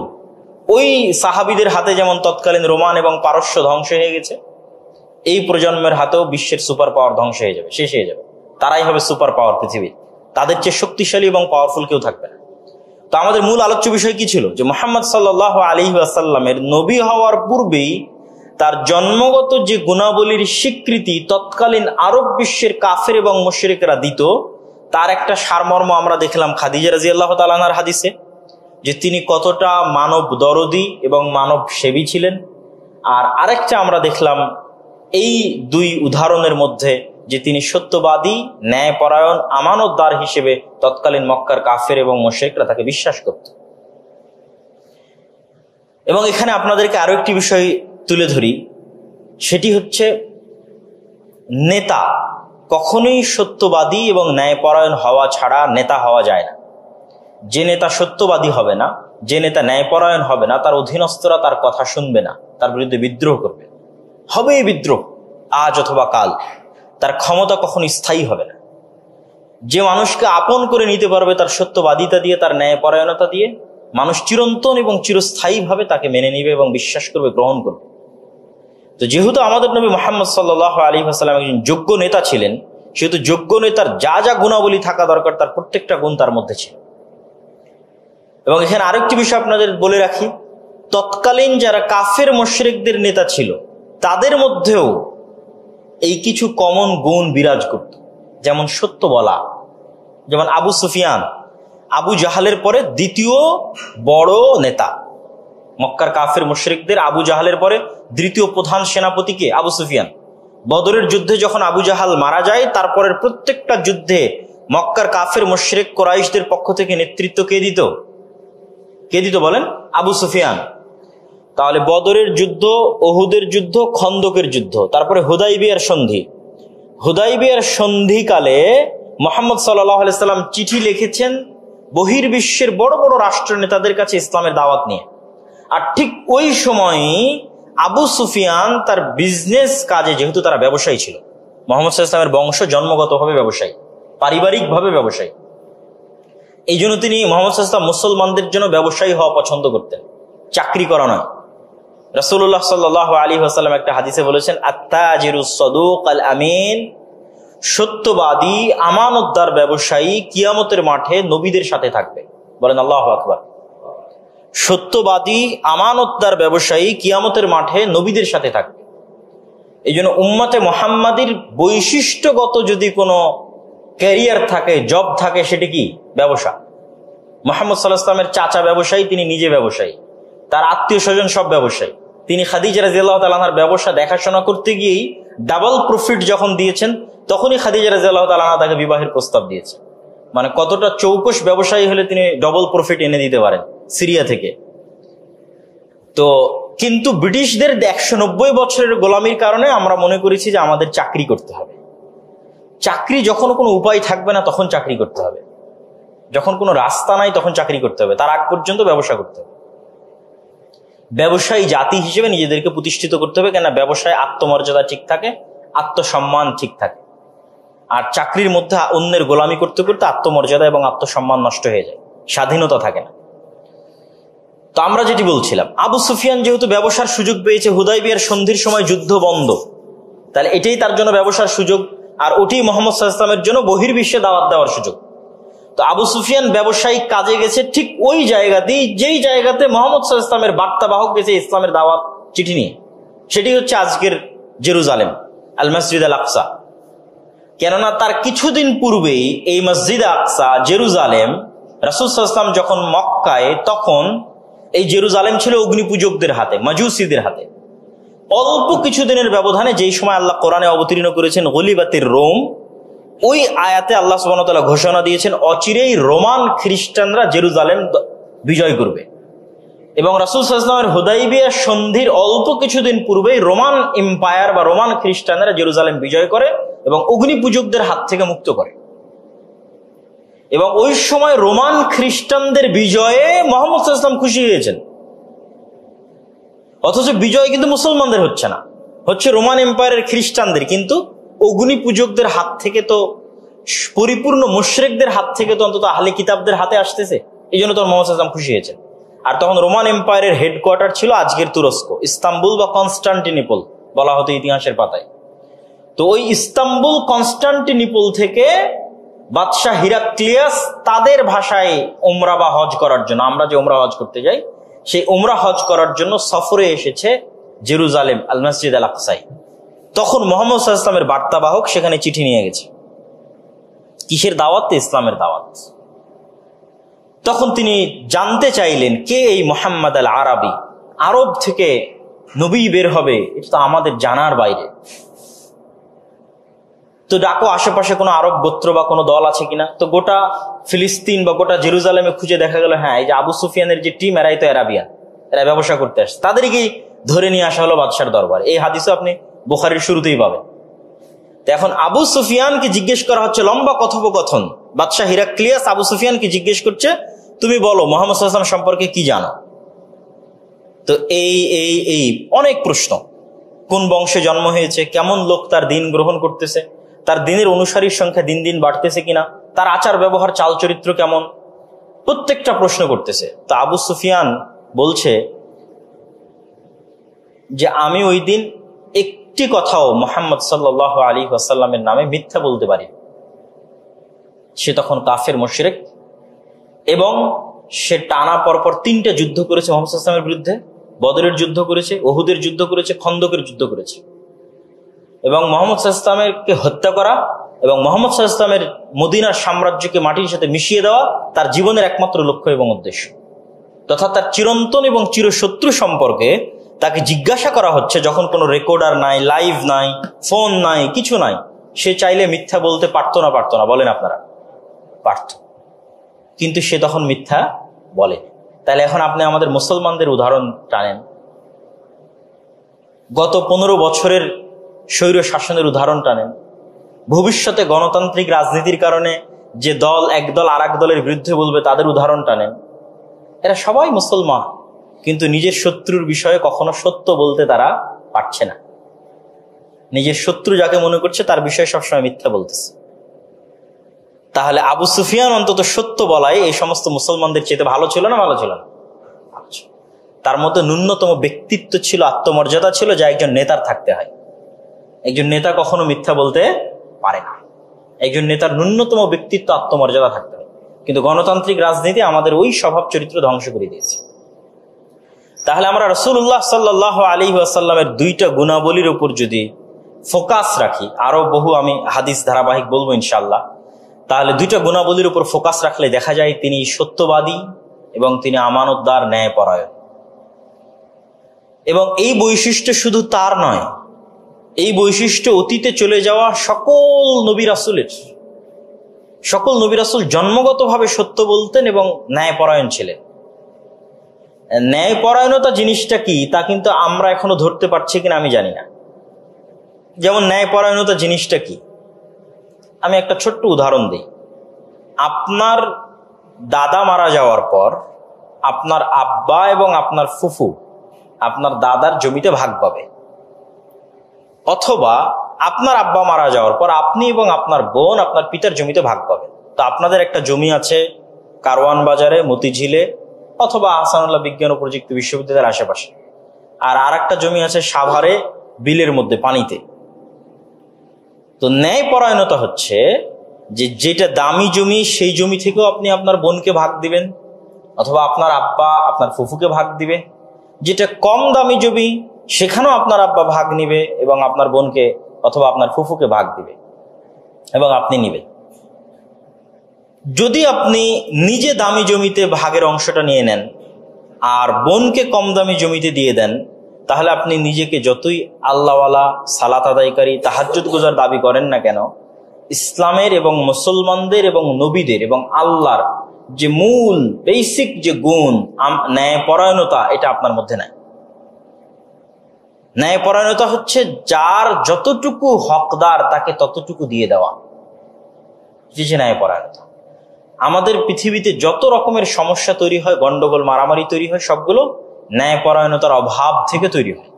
ওই সাহাবীদের হাতে যেমন তৎকালীন রোমান এবং পারস্য ধ্বংস হয়ে গেছে, এই প্রজন্মের হাতেও বিশ্বের সুপার পাওয়ার ধ্বংস হয়ে যাবে, শেষ হয়ে যাবে। তারাই হবে সুপার পাওয়ার পৃথিবীর, তাদের চেয়ে শক্তিশালী এবং পাওয়ারফুল কেউ থাকবে না। তো আমাদের মূল আলোচ্য বিষয় কি ছিল? যে মুহাম্মদ সাল্লাল্লাহু আলাইহি ওয়াসাল্লামের নবী হওয়ার পূর্বেই তার জন্মগত যে গুণাবলীর স্বীকৃতি তৎকালীন আরব বিশ্বের কাফের এবং মুশরিকরা দিত, তার একটা সারমর্ম আমরা দেখলাম খাদিজা রাদিয়াল্লাহু তাআলা আনহার হাদিসে, যে তিনি কতটা মানব দরদি এবং মানব সেবী ছিলেন। আর আরেকটা আমরা দেখলাম এই দুই উদাহরণের মধ্যে যে তিনি সত্যবাদী, ন্যায়পরায়ণ, আমানতদার হিসেবে তৎকালীন মক্কার কাফের এবং মুশরিকরা তাকে বিশ্বাস করত। এবং এখানে আপনাদেরকে আরো একটি বিষয় তুলে ধরি, সেটি হচ্ছে নেতা কখনোই সত্যবাদী এবং ন্যায়পরায়ণ হওয়া ছাড়া নেতা হওয়া যায় না। যে নেতা সত্যবাদী হবে না, যে নেতা ন্যায়পরায়ণ হবে না, তার অধীনস্থরা তার কথা শুনবে না, তার বিরুদ্ধে বিদ্রোহ করবে, হবেই বিদ্রোহ আজ অথবা কাল। তার ক্ষমতা কখনো স্থায়ী হবে না। যে মানুষকে আপন করে নিতে পারবে তার সত্যবাদিতা দিয়ে, তার ন্যায়পরায়ণতা দিয়ে, মানুষ চিরন্তন এবং চিরস্থায়ীভাবে তাকে মেনে নিবে এবং বিশ্বাস করবে, গ্রহণ করবে। তো যেহেতু আমাদের নবী মুহাম্মদ সাল্লাল্লাহু আলাইহি ওয়াসাল্লাম একজন যোগ্য নেতা ছিলেন, সেহেতু যোগ্য নেতার যা যা গুণাবলী থাকা দরকার তার প্রত্যেকটা গুণ তার মধ্যে ছিল। এবং এখানে আরেকটি বিষয় আপনাদের বলে রাখি, তৎকালীন যারা কাফের মুশরিকদের নেতা ছিল তাদের মধ্যেও এই কিছু কমন গুণ বিরাজ করত। যেমন সত্য বলা। যেমন আবু সুফিয়ান, আবু জাহালের পরে দ্বিতীয় বড় নেতা। মক্কার কাফের মুশরিকদের আবু জাহালের পরে দ্বিতীয় প্রধান সেনাপতি কে? আবু সুফিয়ান। বদরের যুদ্ধে যখন আবু জাহাল মারা যায়, তারপরের প্রত্যেকটা যুদ্ধে মক্কার কাফের মুশরিক কুরাইশদের পক্ষ থেকে নেতৃত্ব কে দিত? কে দিত বলেন? আবু সুফিয়ান। তাহলে বদরের যুদ্ধ, উহুদের যুদ্ধ, খন্দকের যুদ্ধ, তারপরে হুদাইবিয়ার সন্ধি। হুদাইবিয়ার সন্ধিকালে মুহাম্মদ সাল্লাল্লাহু আলাইহি সাল্লাম চিঠি লিখেছেন বহির্বিশ্বের বড় বড় রাষ্ট্র নেতাদের কাছে ইসলামের দাওয়াত নিয়ে। আর ঠিক ওই সময়ই আবু সুফিয়ান তার বিজনেস কাজে, যেহেতু তারা ব্যবসায়ী ছিল, মুহাম্মদ সাল্লাল্লাহু আলাইহি সাল্লামের বংশ জন্মগতভাবে ব্যবসায়ী, পারিবারিকভাবে ব্যবসায়ী, এই জন্য তিনি মুহাম্মদ সাল্লাল্লাহু আলাইহি ওয়াসাল্লাম মুসলমানদের জন্য ব্যবসায়ী হওয়া পছন্দ করতেন, চাকরি করা নয়। রাসূলুল্লাহ সাল্লাল্লাহু আলাইহি ওয়াসাল্লাম একটা হাদিসে বলেছেন, আত-তাজিরুস সাদুক আল আমিন, সত্যবাদী আমানতদার ব্যবসায়ী কিয়ামতের মাঠে নবীদের সাথে থাকবে। বলেন আল্লাহু আকবার। সত্যবাদী আমানতদার ব্যবসায়ী কিয়ামতের মাঠে নবীদের সাথে থাকবে। এই জন্য উম্মতে মুহাম্মাদির বৈশিষ্ট্যগত যদি কোনো ক্যারিয়ার থাকে, জব থাকে, সেটি কি? ব্যবসা। মুহাম্মদ সাল্লাল্লাহু আলাইহি ওয়াসাল্লামের চাচা ব্যবসায়ী, তিনি নিজে ব্যবসায়ী, তার আত্মীয় স্বজন সব ব্যবসায়ী। তিনি খাদিজা রাদিয়াল্লাহু তাআলা আনহার ব্যবসা দেখাশোনা করতে গিয়েই ডাবল প্রফিট যখন দিয়েছেন, তখনই খাদিজা রাদিয়াল্লাহু তাআলা আনহা তাকে বিবাহের প্রস্তাব দিয়েছে। মানে কতটা চৌকস ব্যবসায়ী হলে তিনি ডবল প্রফিট এনে দিতে পারেন সিরিয়া থেকে। তো কিন্তু ব্রিটিশদের 190 বছরের গোলামির কারণে আমরা মনে করেছি যে আমাদের চাকরি করতে হবে। চাকরি যখন কোনো উপায় থাকবে না তখন চাকরি করতে হবে, যখন কোনো রাস্তা নাই তখন চাকরি করতে হবে, তার আগ পর্যন্ত ব্যবসা করতে হবে। ব্যবসায়ী জাতি হিসেবে নিজেদেরকে প্রতিষ্ঠিত করতে হবে, কেননা ব্যবসায় আত্মমর্যাদা ঠিক থাকে, আত্মসম্মান ঠিক থাকে। আর চাকরির মধ্যে অন্যের গোলামি করতে করতে আত্মমর্যাদা এবং আত্মসম্মান নষ্ট হয়ে যায়, স্বাধীনতা থাকে না। তো আমরা যেটি বলছিলাম, আবু সুফিয়ান যেহেতু ব্যবসার সুযোগ পেয়েছে, হুদাইবিয়ার সন্ধির সময় যুদ্ধ বন্ধ, তাহলে এটাই তার জন্য ব্যবসার সুযোগ, আর ওটি মুহাম্মদ সাল্লাল্লাহু আলাইহি ওয়াসাল্লামের জন্য বহির্বিশ্বে দাওয়াত দেওয়ার সুযোগ। তো আবু সুফিয়ান ব্যবসায়িক কাজে গেছে ঠিক ওই জায়গাতেই, যেই জায়গাতে মুহাম্মদ সাল্লাল্লাহু আলাইহি ওয়াসাল্লামের বার্তাবাহক গেছে ইসলামের দাওয়াত চিঠি নিয়ে। সেটি হচ্ছে আজকের জেরুজালেম, আল মসজিদ আল আকসা। কেননা তার কিছুদিন পূর্বেই এই মসজিদ আকসা, জেরুজালেম, রাসূল সাল্লাল্লাহু আলাইহি ওয়াসাল্লাম যখন মক্কায়, তখন এই জেরুজালেম ছিল অগ্নিপূজকদের হাতে, মাজুসিদের হাতে। অল্প কিছুদিনের ব্যবধানে, যেই সময় আল্লাহ কোরআনে অবতীর্ণ করেছেন গলিবাতির রোম, ওই আয়াতে আল্লাহ সুবহানাহু ওয়া তাআলা ঘোষণা দিয়েছেন অচিরেই রোমান খ্রিস্টানরা জেরুজালেম বিজয় করবে। এবং রাসূল সাল্লাল্লাহু আলাইহি ওয়াসাল্লামের হুদাইবিয়া সন্ধির অল্প কিছুদিন পূর্বেই রোমান এম্পায়ার বা রোমান খ্রিস্টানরা জেরুজালেম বিজয় করে এবং অগ্নিপূজকদের হাত থেকে মুক্ত করে। এবং ওই সময় রোমান খ্রিস্টানদের বিজয়ে মুহাম্মদ সাল্লাল্লাহু আলাইহি ওয়াসাল্লাম খুশি হয়েছেন, অথচ বিজয় কিন্তু মুসলমানদের হচ্ছে না, হচ্ছে রোমান এম্পায়ারের খ্রিস্টানদের। কিন্তু অগ্নি পূজকদের হাত থেকে তো, পরিপূর্ণ মুশরিকদের হাত থেকে তো অন্তত আহলে কিতাবদের হাতে আসতেছে, এই জন্য তো মুহাম্মদ সাল্লাল্লাহু আলাইহি ওয়াসাল্লাম খুশি হয়েছেন। আর তখন রোমান এম্পায়ারের হেডকোয়ার্টার ছিল আজকের তুরস্ক, ইস্তাম্বুল বা কনস্টান্টিনিপল বলা হতো ইতিহাসের পাতায়। তো ওই ইস্তাম্বুল, কনস্টান্টিনিপল থেকে বাদশাহ হিরাক্লিয়াস তাদের ভাষায় উমরা বা হজ করার জন্য, আমরা যে উমরা হজ করতে যাই, সেই উমরা হজ করার জন্য সফরে এসেছে জেরুজালেম, আল মসজিদ আল আকসায়। তখন মুহাম্মদ সাল্লাল্লাহু আলাইহি ওয়াসাল্লামের বার্তাবাহক সেখানে চিঠি নিয়ে গেছে। কিসের দাওয়াত? ইসলামের দাওয়াত। তখন তিনি জানতে চাইলেন কে এই মুহাম্মদ আল আরবি, আরব থেকে নবী বের হবে, এটা তো আমাদের জানার বাইরে। তো ডাকো আশেপাশে কোনো আরব গোত্র বা কোনো দল আছে কিনা। তো গোটা ফিলিস্তিন বা গোটা জেরুজালেমে খুঁজে দেখা গেল, হ্যাঁ, এই যে আবু সুফিয়ানের যে টিম, এরাই তো আরাবিয়ান, এরা ব্যবসা করতে আসছে। তাদেরকেই ধরে নিয়ে আসা হলো বাদশার দরবারে। এই হাদিসও আপনি বুখারীর শুরুতেই পাবেন। তো এখন আবু সুফিয়ানকে জিজ্ঞেস করা হচ্ছে, লম্বা কথোপকথন, বাদশাহ হিরাক্লিয়াস আবু সুফিয়ানকে জিজ্ঞেস করছে, তুমি বলো মুহাম্মদ সাল্লাল্লাহু আলাইহি ওয়াসাল্লাম সম্পর্কে কি জানো। তো এই অনেক প্রশ্ন, কোন বংশে জন্ম হয়েছে, কেমন লোক তার দিন গ্রহণ করতেছে, তার দিনের অনুসারীর সংখ্যা দিন দিন বাড়তেছে কিনা, তার আচার ব্যবহার চাল চরিত্র কেমন, প্রত্যেকটা প্রশ্ন করতেছে। তা আবু সুফিয়ান বলছে যে আমি ওই দিন একটি কথাও মুহাম্মদ সাল্লাল্লাহু আলাইহি ওয়াসাল্লামের নামে মিথ্যা বলতে পারি। সে তখন কাফের মুশরিক এবং সে টানা পরপর 3টা যুদ্ধ করেছে মুহাম্মদ সাল্লাল্লাহু আলাইহি ওয়াসাল্লামের বিরুদ্ধে। বদরের যুদ্ধ করেছে, উহুদের যুদ্ধ করেছে, খন্দকের যুদ্ধ করেছে এবং মুহাম্মদ সাল্লাল্লাহু আলাইহি ওয়াসাল্লামকে হত্যা করা এবং মুহাম্মদ সাল্লাল্লাহু আলাইহি ওয়াসাল্লামের মদিনার সাম্রাজ্যকে মাটির সাথে মিশিয়ে দেওয়া তার জীবনের একমাত্র লক্ষ্য এবং উদ্দেশ্য। তথা তার চিরন্তন এবং চিরশত্রু সম্পর্কে তাকে জিজ্ঞাসা করা হচ্ছে, যখন কোনো রেকর্ডার নাই, লাইভ নাই, ফোন নাই, কিছু নাই, সে চাইলে মিথ্যা বলতে পারতো না? বলেন আপনারা? পারত, কিন্তু সে তখন মিথ্যা বলে। তাহলে এখন আপনি আমাদের মুসলমানদের উদাহরণ টানেন, গত 15 বছরের স্বৈর শাসনের উদাহরণ টানেন, ভবিষ্যতে গণতান্ত্রিক রাজনীতির কারণে যে দল এক দল আর এক দলের বিরুদ্ধে বলবে তাদের উদাহরণ টানেন। এরা সবাই মুসলমান, কিন্তু নিজের শত্রুর বিষয়ে কখনো সত্য বলতে তারা পারছে না। নিজের শত্রু যাকে মনে করছে তার বিষয়ে সবসময় মিথ্যা বলতেছে। তাহলে আবু সুফিয়ান অন্তত সত্য বলায় এই সমস্ত মুসলমানদের চেয়ে ভালো ছিল না? ভালো ছিল না? তার মধ্যে ন্যূনতম ব্যক্তিত্ব ছিল, আত্মমর্যাদা ছিল, যা একজন নেতার থাকতে হয়। একজন নেতা কখনো মিথ্যা বলতে পারে না। একজন নেতার ন্যূনতম ব্যক্তিত্ব, আত্মমর্যাদা থাকতে হয়। কিন্তু গণতান্ত্রিক রাজনীতি আমাদের ওই স্বভাব চরিত্র ধ্বংস করে দিয়েছে। তাহলে আমরা রাসূলুল্লাহ সাল্লাল্লাহু আলাইহি ওয়াসাল্লামের 2টা গুণাবলীর উপর যদি ফোকাস রাখি, আরো বহু আমি হাদিস ধারাবাহিক বলবো ইনশাআল্লাহ, তাহলে 2টা গুণাবলীর উপর ফোকাস রাখলে দেখা যায় তিনি সত্যবাদী এবং তিনি আমানতদার, ন্যায়পরায়ণ। এবং এই বৈশিষ্ট্য শুধু তার নয়, এই বৈশিষ্ট্য অতীতে চলে যাওয়া সকল নবী রাসূলের। সকল নবী রাসূল জন্মগতভাবে সত্য বলতেন এবং ন্যায়পরায়ণ ছিলেন। ন্যায়পরায়ণতা জিনিসটা কি তা কিন্তু আমরা এখনো ধরতে পারছি কিনা আমি জানি না। যেমন ন্যায়পরায়ণতা জিনিসটা কি, আমি একটা ছোট্ট উদাহরণ দিই। আপনার দাদা মারা যাওয়ার পর আপনার আব্বা এবং আপনার ফুফু আপনার দাদার জমিতে ভাগ পাবে, অথবা আপনার আব্বা মারা যাওয়ার পর আপনি এবং আপনার বোন আপনার পিতার জমিতে ভাগ পাবে। তো আপনাদের একটা জমি আছে কারওয়ান বাজারে, মতিঝিলে, অথবা আহসানুল্লাহ বিজ্ঞান ও প্রযুক্তি বিশ্ববিদ্যালয়ের আশেপাশে, আর একটা জমি আছে সাভারে, বিলের মধ্যে, পানিতে। তো ন্যায়পরায়ণতা হচ্ছে যে যেটা দামি জমি সেই জমি থেকেও আপনি আপনার বোনকে ভাগ দিবেন, অথবা আপনার আব্বা আপনার ফুফুকে ভাগ দিবে। যেটা কম দামি জমি সেখানেও আপনার আব্বা ভাগ নিবে এবং আপনার বোনকে অথবা আপনার ফুফুকে ভাগ দিবে এবং আপনি নিবেন। যদি আপনি নিজে দামি জমিতে ভাগের অংশটা নিয়ে নেন আর বোনকে কম দামি জমিতে দিয়ে দেন, তাহলে আপনি নিজেকে যতই আল্লাহওয়ালা, সালাত আদায়কারী, তাহাজ্জুদ গুজার দাবি করেন না কেন, ইসলামের এবং মুসলমানদের এবং নবীদের এবং আল্লাহর যে মূল বেসিক যে গুণ ন্যায়পরায়ণতা, এটা আপনার মধ্যে নাই। ন্যায়পরায়ণতা হচ্ছে যার যতটুকু হকদার তাকে ততটুকু দিয়ে দেওয়া, যে ন্যায়পরায়ণতা। আমাদের পৃথিবীতে যত রকমের সমস্যা তৈরি হয়, গন্ডগোল, মারামারি তৈরি হয়, সবগুলো ন্যায়পরায়ণতার অভাব থেকে তৈরি হয়।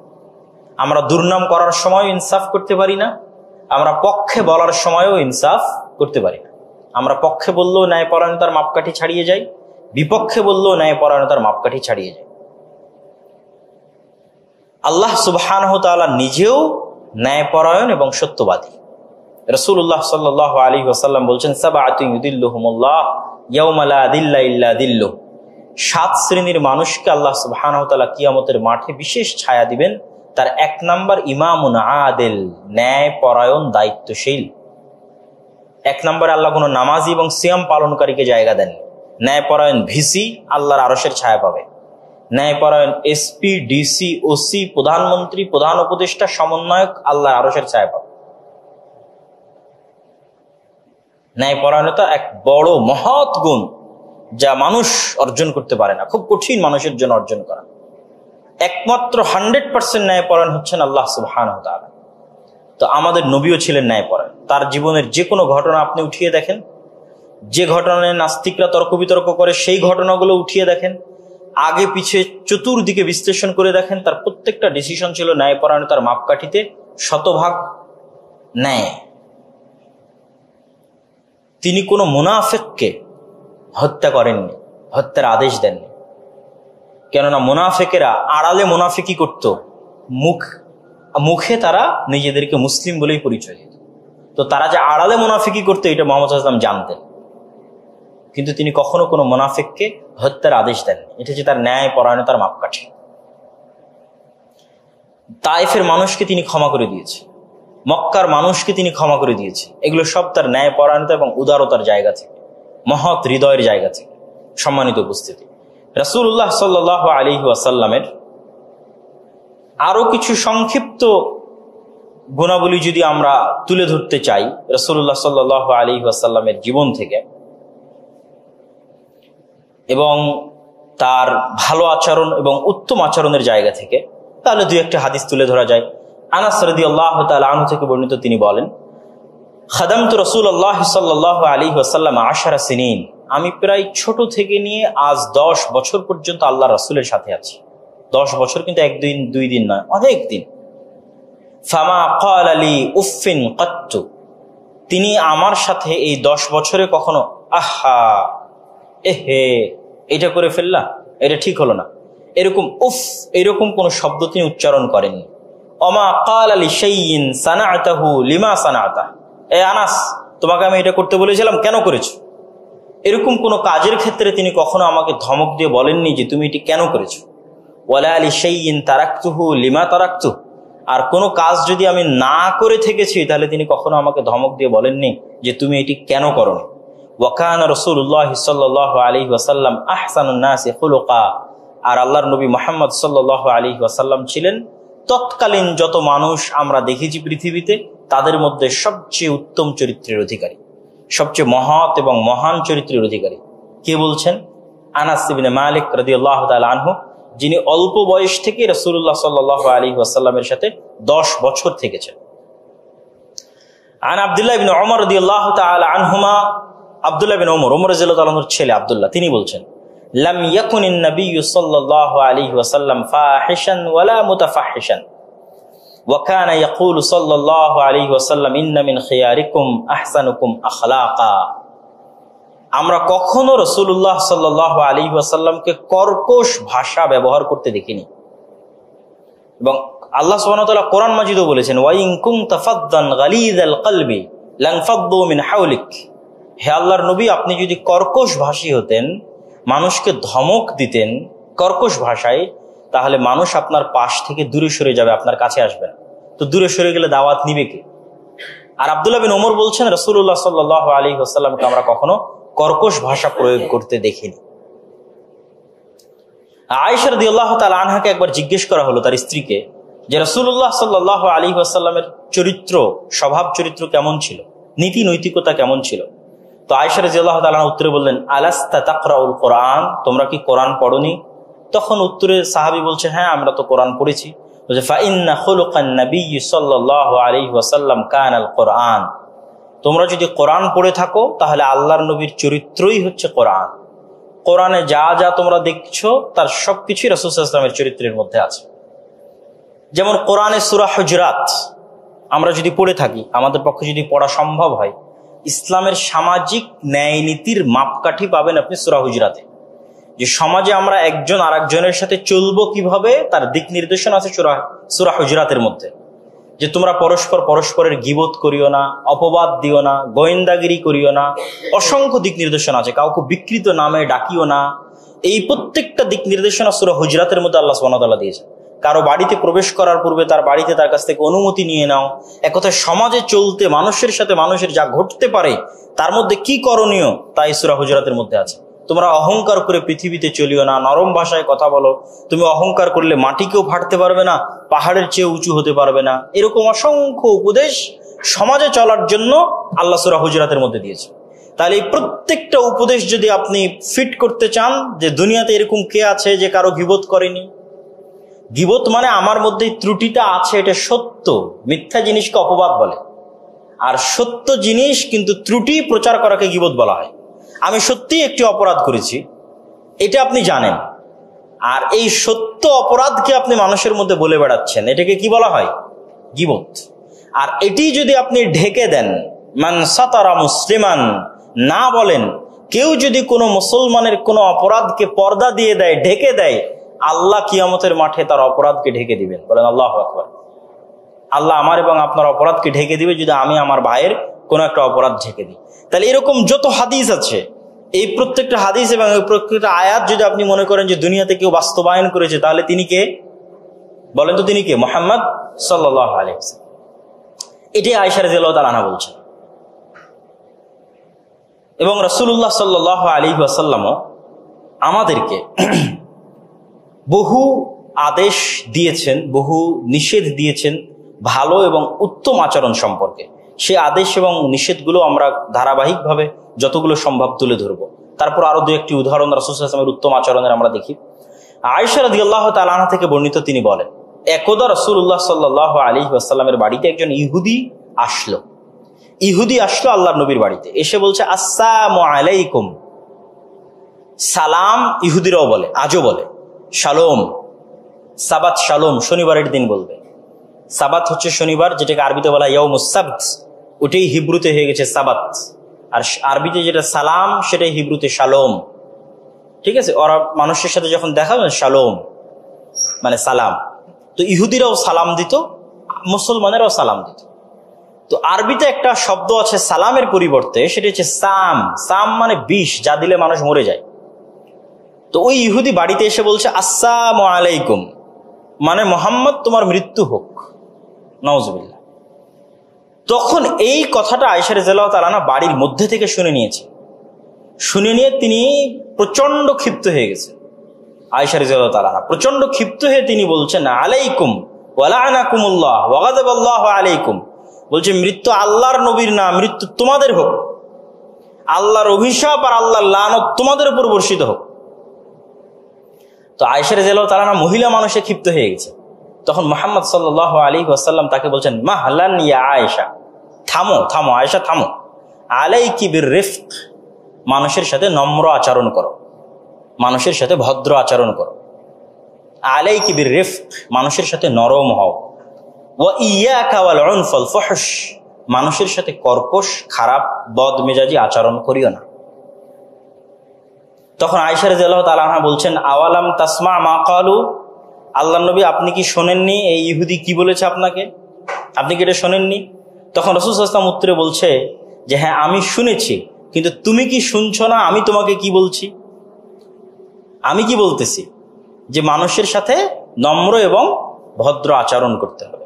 আমরা দুর্নাম করার সময় ইনসাফ করতে পারি না, আমরা পক্ষে বলার সময়ও ইনসাফ করতে পারি না। আমরা পক্ষে বললেও ন্যায়পরায়ণতার মাপকাঠি ছাড়িয়ে যাই, বিপক্ষে বললেও ন্যায়পরায়ণতার মাপকাঠি ছাড়িয়ে যায়। আল্লাহ সুবহানাহু ওয়া তাআলা নিজেও ন্যায়পরায়ণ এবং সত্যবাদী। রাসূলুল্লাহ সাল্লাল্লাহু আলাইহি ওয়াসাল্লাম বলছেন, সাবআতুন ইউদিল্লুহুমুল্লাহ ইয়াওমা লা দিল্লা ইল্লা দিল্লুহ। 7 শ্রেণীর মানুষকে আল্লাহ সুবহানাহু ওয়া তাআলা কিয়ামতের মাঠে বিশেষ ছায়া দিবেন। তার 1 নাম্বার ইমামুন আদিল, ন্যায়পরায়ণ, দায়িত্বশীল। 1 নম্বরে আল্লাহ কোনো নামাজি এবং সিয়াম পালনকারীকে জায়গা দেন। ন্যায়পরায়ণ ভিসি আল্লাহর আরশের ছায়া পাবে। ন্যায়পরায়ণ এসপি, ডিসি, ওসি, প্রধানমন্ত্রী, প্রধান উপদেষ্টা, সমন্বয়ক আল্লাহর আরশের ছায়া পাবে। ন্যায়পরায়ণতা এক বড় মহৎ গুণ যা মানুষ অর্জন করতে পারে না, খুব কঠিন মানুষের জন্য অর্জন করা। একমাত্র 100% ন্যায়পরায়ণ হচ্ছেন আল্লাহ সুবহানাহু ওয়া তাআলা। তো আমাদের নবীও ছিলেন ন্যায়পরায়ণ। তার জীবনের যে কোনো ঘটনা আপনি উঠিয়ে দেখেন, যে ঘটনায় নাস্তিকরা তর্ক বিতর্ক করে সেই ঘটনাগুলো উঠিয়ে দেখেন, আগে পিছে চতুর্দিকে বিশ্লেষণ করে দেখেন, তার প্রত্যেকটা ডিসিশন ছিল ন্যায়পরায়ণতার মাপকাঠিতে, শতভাগ ন্যায়। তিনি কোনো মুনাফিককে হত্যা করেননি, হত্যার আদেশ দেননি। কেননা মুনাফিকেরা আড়ালে মুনাফিকি করত, মুখে তারা নিজেদেরকে মুসলিম বলেই পরিচয় দিত। তো তারা যে আড়ালে মুনাফিকি করতো এটা মুহাম্মদ সাল্লাল্লাহু আলাইহি ওয়াসাল্লাম জানতেন, কিন্তু তিনি কখনো কোনো মুনাফিককে হত্যার আদেশ দেননি। এটা হচ্ছে তার ন্যায় পরায়ণতার মাপকাঠি। তায়েফের মানুষকে তিনি ক্ষমা করে দিয়েছে, মক্কার মানুষকে তিনি ক্ষমা করে দিয়েছে। এগুলো সব তার ন্যায় পরায়ণতা এবং উদারতার জায়গা থেকে, মহৎ হৃদয়ের জায়গা থেকে। সম্মানিত উপস্থিতি, রাসূলুল্লাহ সাল্লাল্লাহু আলাইহি ওয়াসাল্লামের আরো কিছু সংক্ষিপ্ত গুণাবলী যদি আমরা তুলে ধরতে চাই রাসূলুল্লাহ সাল্লাল্লাহু আলাইহি ওয়াসাল্লামের জীবন থেকে এবং তার ভালো আচরণ এবং উত্তম আচরণের জায়গা থেকে, তাহলে দুই একটা হাদিস তুলে ধরা যায়। আনাস রাদিয়াল্লাহু তাআলা আনহু থেকে বর্ণিত, তিনি বলেন, খাদামতু রাসূলুল্লাহ সাল্লাল্লাহু আলাইহি ওয়াসাল্লাম 10 সিনিন, আমি প্রায় ছোট থেকে নিয়ে আজ 10 বছর পর্যন্ত আল্লাহর রাসূলের সাথে আছি। 10 বছর কিন্তু একদিন দুই দিন নয়, অনেক দিন। ফামা ক্বালা লি উফিন কাত্তু, তিনি আমার সাথে এই 10 বছরে কখনো আহা, এহে, এটা করে ফেললা, এটা ঠিক হলো না, এরকম উফ, এরকম কোন শব্দ তিনি উচ্চারণ করেননি। ওমা ক্বালা লি শাইইন সানাআতাহু লিমা সানাআতা, এ আনাস, তোমাকে আমি এটা করতে বলেছিলাম, কেন করেছো? এরকম কোন কাজের ক্ষেত্রে তিনি কখনো আমাকে ধমক দিয়ে বলেননি যে তুমি এটি কেন করেছো। ওয়ালা লি শাইইন তারাকতুহু লিমা তারাকতু, আর কোনো কাজ যদি আমি না করে থেকেছি তাহলে তিনি কখনো আমাকে ধমক দিয়ে বলেননি যে তুমি এটি কেন করোনি। ওয়া কানা রাসূলুল্লাহ সাল্লাল্লাহু আলাইহি ওয়াসাল্লাম আহসানুন নাসি খুলুকা, আর আল্লাহর নবী মুহাম্মদ সাল্লাল্লাহু আলাইহি ওয়াসাল্লাম ছিলেন তৎকালীন যত মানুষ আমরা দেখেছি পৃথিবীতে তাদের মধ্যে সবচেয়ে উত্তম চরিত্রের অধিকারী, সবচেয়ে মহৎ এবং মহান চরিত্রের অধিকারী। কে বলছেন? আনাস ইবনে মালিক রাদিয়াল্লাহু তাআলা আনহু, যিনি অল্প বয়স থেকে রাসূলুল্লাহ সাল্লাল্লাহু আলাইহি ওয়াসাল্লামের সাথে 10 বছর থেকেছেন। আন আব্দুল্লাহ ইবনে ওমর রাদিয়াল্লাহু তাআলা আনহুমা, আব্দুল্লাহ ইবনে ওমর, ওমর রাদিয়াল্লাহু তাআলা আনহুর ছেলে আব্দুল্লাহ, তিনি বলছেন, লাম ইয়াকুনিন নাবিয়্যু সাল্লাল্লাহু আলাইহি ওয়াসাল্লাম ফাহিশান ওয়ালা মুতাফাহিশান ওয়া কানা ইয়াকুলু সাল্লাল্লাহু আলাইহি ওয়াসাল্লাম ইন্না মিন খিয়ারিকুম আহসানুকুম আখলাকা। আমরা কখনো রাসূলুল্লাহ সাল্লাল্লাহু আলাইহি ওয়াসাল্লামকে কর্কশ ভাষা ব্যবহার করতে দেখিনি। এবং আল্লাহ সুবহানাহু ওয়া তাআলা কোরআন মাজিদও বলেছেন, ওয়া ইন কুনতা ফাদ্দান গালিযাল কলবি লানফাদ্দু মিন হাওলিক, হে আল্লাহর নবী, আপনি যদি কর্কশ ভাষী হতেন, মানুষকে ধমক দিতেন কর্কশ ভাষায়, তাহলে মানুষ আপনার পাশ থেকে দূরে সরে যাবে, আপনার কাছে আসবে না। তো দূরে সরে গেলে দাওয়াত নিবে কে? আর আব্দুল্লাহ বিন ওমর বলছেন, রাসূলুল্লাহ সাল্লাল্লাহু আলাইহি ওয়াসাল্লামকে আমরা কখনো কর্কশ ভাষা প্রয়োগ করতে দেখিনি। আয়েশা রাদিয়াল্লাহু তাআলা আনহাকে একবার জিজ্ঞেস করা হলো তার স্ত্রীকে যে রাসূলুল্লাহ সাল্লাল্লাহু আলাইহি ওয়াসাল্লামের চরিত্র, স্বভাব চরিত্র কেমন ছিল, নীতি নৈতিকতা কেমন ছিল? তো আয়েশা রাদিয়াল্লাহু তাআলা উত্তরে বললেন, আলাস্তা তাকরাউল কোরআন, তোমরা কি কোরআন পড়োনি? তখন উত্তরে সাহাবী বলছে, হ্যাঁ, আমরা তো কোরআন পড়েছি। বলছে, ফা ইন্না খুলুকান নাবিয়্যি সাল্লাল্লাহু আলাইহি ওয়াসাল্লাম কানাল কোরআন, তোমরা যদি কোরআন পড়ে থাকো তাহলে আল্লাহর নবীর চরিত্রই হচ্ছে কোরআন। কোরআনে যা যা তোমরা দেখছো তার সবকিছুই রাসূল সাল্লাল্লাহু আলাইহি ওয়াসাল্লামের চরিত্রের মধ্যে আছে। যেমন কোরআনে সূরা হুজরাত আমরা যদি পড়ে থাকি, আমাদের পক্ষে যদি পড়া সম্ভব হয়, ইসলামের সামাজিক ন্যায় নীতির মাপকাঠি পাবেন আপনি সূরা হুজরাতে। যে সমাজে আমরা একজন আরেকজনের সাথে চলবো কিভাবে তার দিক নির্দেশন আছে সূরা হুজরাতের মধ্যে। যে তোমরা পরস্পরের গীবত করিও না, অপবাদ দিও না, গোয়েন্দাগিরি করিও না, অসংখ্য দিক নির্দেশনা আছে। কাউকে বিকৃত নামে ডাকিও না, এই প্রত্যেকটা দিক নির্দেশনা সূরা হুজরাতের মধ্যে আল্লাহ সুবহানাহু ওয়া তাআলা দিয়েছেন। কারো বাড়িতে প্রবেশ করার পূর্বে তার বাড়িতে তার কাছ থেকে অনুমতি নিয়ে নাও। একথায় সমাজে চলতে মানুষের সাথে মানুষের যা ঘটতে পারে তার মধ্যে কি করণীয় তাই সূরা হুজরাতের মধ্যে আছে। তোমরা অহংকার করে পৃথিবীতে চলিও না, নরম ভাষায় কথা বলো। তুমি অহংকার করলে মাটিকেও ফাটতে পারবে না, পাহাড়ের চেয়ে উঁচু হতে পারবে না। এরকম অসংখ্য উপদেশ সমাজে চলার জন্য আল্লাহ সূরা হুজরাতের মধ্যে দিয়েছে। তাহলে এই প্রত্যেকটা উপদেশ যদি আপনি ফিট করতে চান যে দুনিয়াতে এরকম কে আছে যে কারো গীবত করেনি। গীবত মানে আমার মধ্যে ত্রুটিটা আছে, এটা সত্য। মিথ্যা জিনিসকে অপবাদ বলে, আর সত্য জিনিস কিন্তু ত্রুটি প্রচার করাকে গীবত বলা হয়। আমি সত্যি একটি অপরাধ করেছি, এটা আপনি জানেন, আর এই সত্য অপরাধকে আপনি মানুষের মধ্যে বলে বেড়াচ্ছেন, এটাকে কি বলা হয়? গীবত। আর এটি যদি আপনি ঢেকে দেন, মান সাতারা মুসলিমান না বলেন, কেউ যদি কোনো মুসলমানের কোনো অপরাধকে পর্দা দিয়ে দেয়, ঢেকে দেয়, আল্লাহ কিয়ামতের মাঠে তার অপরাধকে ঢেকে দিবেন। বলেন আল্লাহু আকবার। আল্লাহ আমার এবং আপনার অপরাধকে ঢেকে দিবে যদি আমি আমার ভাইয়ের কোনো একটা অপরাধ ঢেকে দিই। তাহলে এরকম যত হাদিস আছে, এই প্রত্যেকটা হাদিস এবং এই প্রত্যেকটা আয়াত যদি আপনি মনে করেন যে দুনিয়াতে কেউ বাস্তবায়ন করেছে, তাহলে তিনি কে? বলেন তো তিনি কে? মুহাম্মদ সাল্লাল্লাহু আলাইহি ওয়াসাল্লাম। এটাই আয়েশা রাদিয়াল্লাহু তাআলা আনহা বলছেন। এবং রাসূলুল্লাহ সাল্লাল্লাহু আলাইহি ওয়াসাল্লামও আমাদেরকে বহু আদেশ দিয়েছেন, বহু নিষেধ দিয়েছেন ভালো এবং উত্তম আচরণ সম্পর্কে। সে আদেশ এবং নিষেধগুলো আমরা ধারাবাহিকভাবে যতগুলো সম্ভব তুলে ধরব। তারপর আরো দু একটি উদাহরণ রাসূল সাল্লাল্লাহু আলাইহি ওয়াসাল্লামের উত্তম আচরণের আমরা দেখি। আয়েশা রাদিয়াল্লাহু তাআলা আনহা থেকে বর্ণিত, তিনি বলেন, একদা রাসূলুল্লাহ সাল্লাল্লাহু আলাইহি ওয়াসাল্লামের বাড়িতে একজন ইহুদি আসলো আল্লাহর নবীর বাড়িতে। এসে বলছে, আসসালামু আলাইকুম। সালাম ইহুদিরাও বলে, আজও বলে। শালোম, সাবাত শালোম, শনিবারের দিন বলবে। সাবাত হচ্ছে শনিবার, যেটাকে আরবিতে বলা ইয়াউমুস সাবত, ওটাই হিব্রুতে হয়ে গেছে সাবাত। আর আরবিতে যেটা সালাম, সেটাই হিব্রুতে শালোম। ঠিক আছে, ওরা মানুষের সাথে যখন দেখা যায় শালোম মানে সালাম। তো ইহুদিরাও সালাম দিত, মুসলমানেরাও সালাম দিত। তো আরবিতে একটা শব্দ আছে সালামের পরিবর্তে, সেটা হচ্ছে সাম। সাম মানে বিষ, যা দিলে মানুষ মরে যায়। তো ওই ইহুদি বাড়িতে এসে বলছে, আসসালামু আলাইকুম, মানে মোহাম্মদ তোমার মৃত্যু হোক, নাউজুবিল্লাহ। তখন এই কথাটা আয়েশা রাদিয়াল্লাহু তাআলা আনহা বাড়ির মধ্যে থেকে শুনে নিয়েছে। শুনে নিয়ে তিনি প্রচন্ড ক্ষিপ্ত হয়ে গেছে। আয়েশা রাদিয়াল্লাহু তাআলা আনহা প্রচন্ড ক্ষিপ্ত হয়ে তিনি বলছেন, আলাইকুম ওয়া লা'নাকুমুল্লাহ ওয়া গাযাবাল্লাহু আলাইকুম। বলছে, মৃত্যু আল্লাহর নবীর না, মৃত্যু তোমাদের হোক। আল্লাহর অভিশাপ আর আল্লাহর লানত তোমাদের উপর বর্ষিত হোক। তো আয়েশা রাদিয়াল্লাহু তাআলা আনহা মহিলা মানুষে ক্ষিপ্ত হয়ে গেছে। তখন মুহাম্মদ সাল্লাল্লাহু আলাইহি ওয়াসাল্লাম তাকে বলছেন, মাহলান ইয়া আয়েশা, থামো থামো আয়েশা থামো। আলাইকি বিররিফক, মানুষের সাথে নম্র আচরণ করো, মানুষের সাথে ভদ্র আচরণ করো। আলাইকি বিররিফক, মানুষের সাথে নরম হও। ওয়া ইয়াকা ওয়াল উনফ ওয়াল ফুহশ, মানুষের সাথে কর্কশ খারাপ বদমেজাজি আচরণ করিও না। তখন আয়েশা রাদিয়াল্লাহু তাআলা আনহা বলছেন, আওয়ালাম তাসমা মা ক্বালু, আল্লাহর নবী আপনি কি শোনেননি এই ইহুদি কি বলেছে আপনাকে? আপনি কি এটা শোনেননি? তখন রাসূল সাল্লাল্লাহু আলাইহি ওয়াসাল্লাম উত্তরে বলছে যে, হ্যাঁ আমি শুনেছি, কিন্তু তুমি কি শুনছো না? আমি তোমাকে কি বলছি? আমি কি বলতেছি? যে মানুষের সাথে নম্র এবং ভদ্র আচরণ করতে হবে।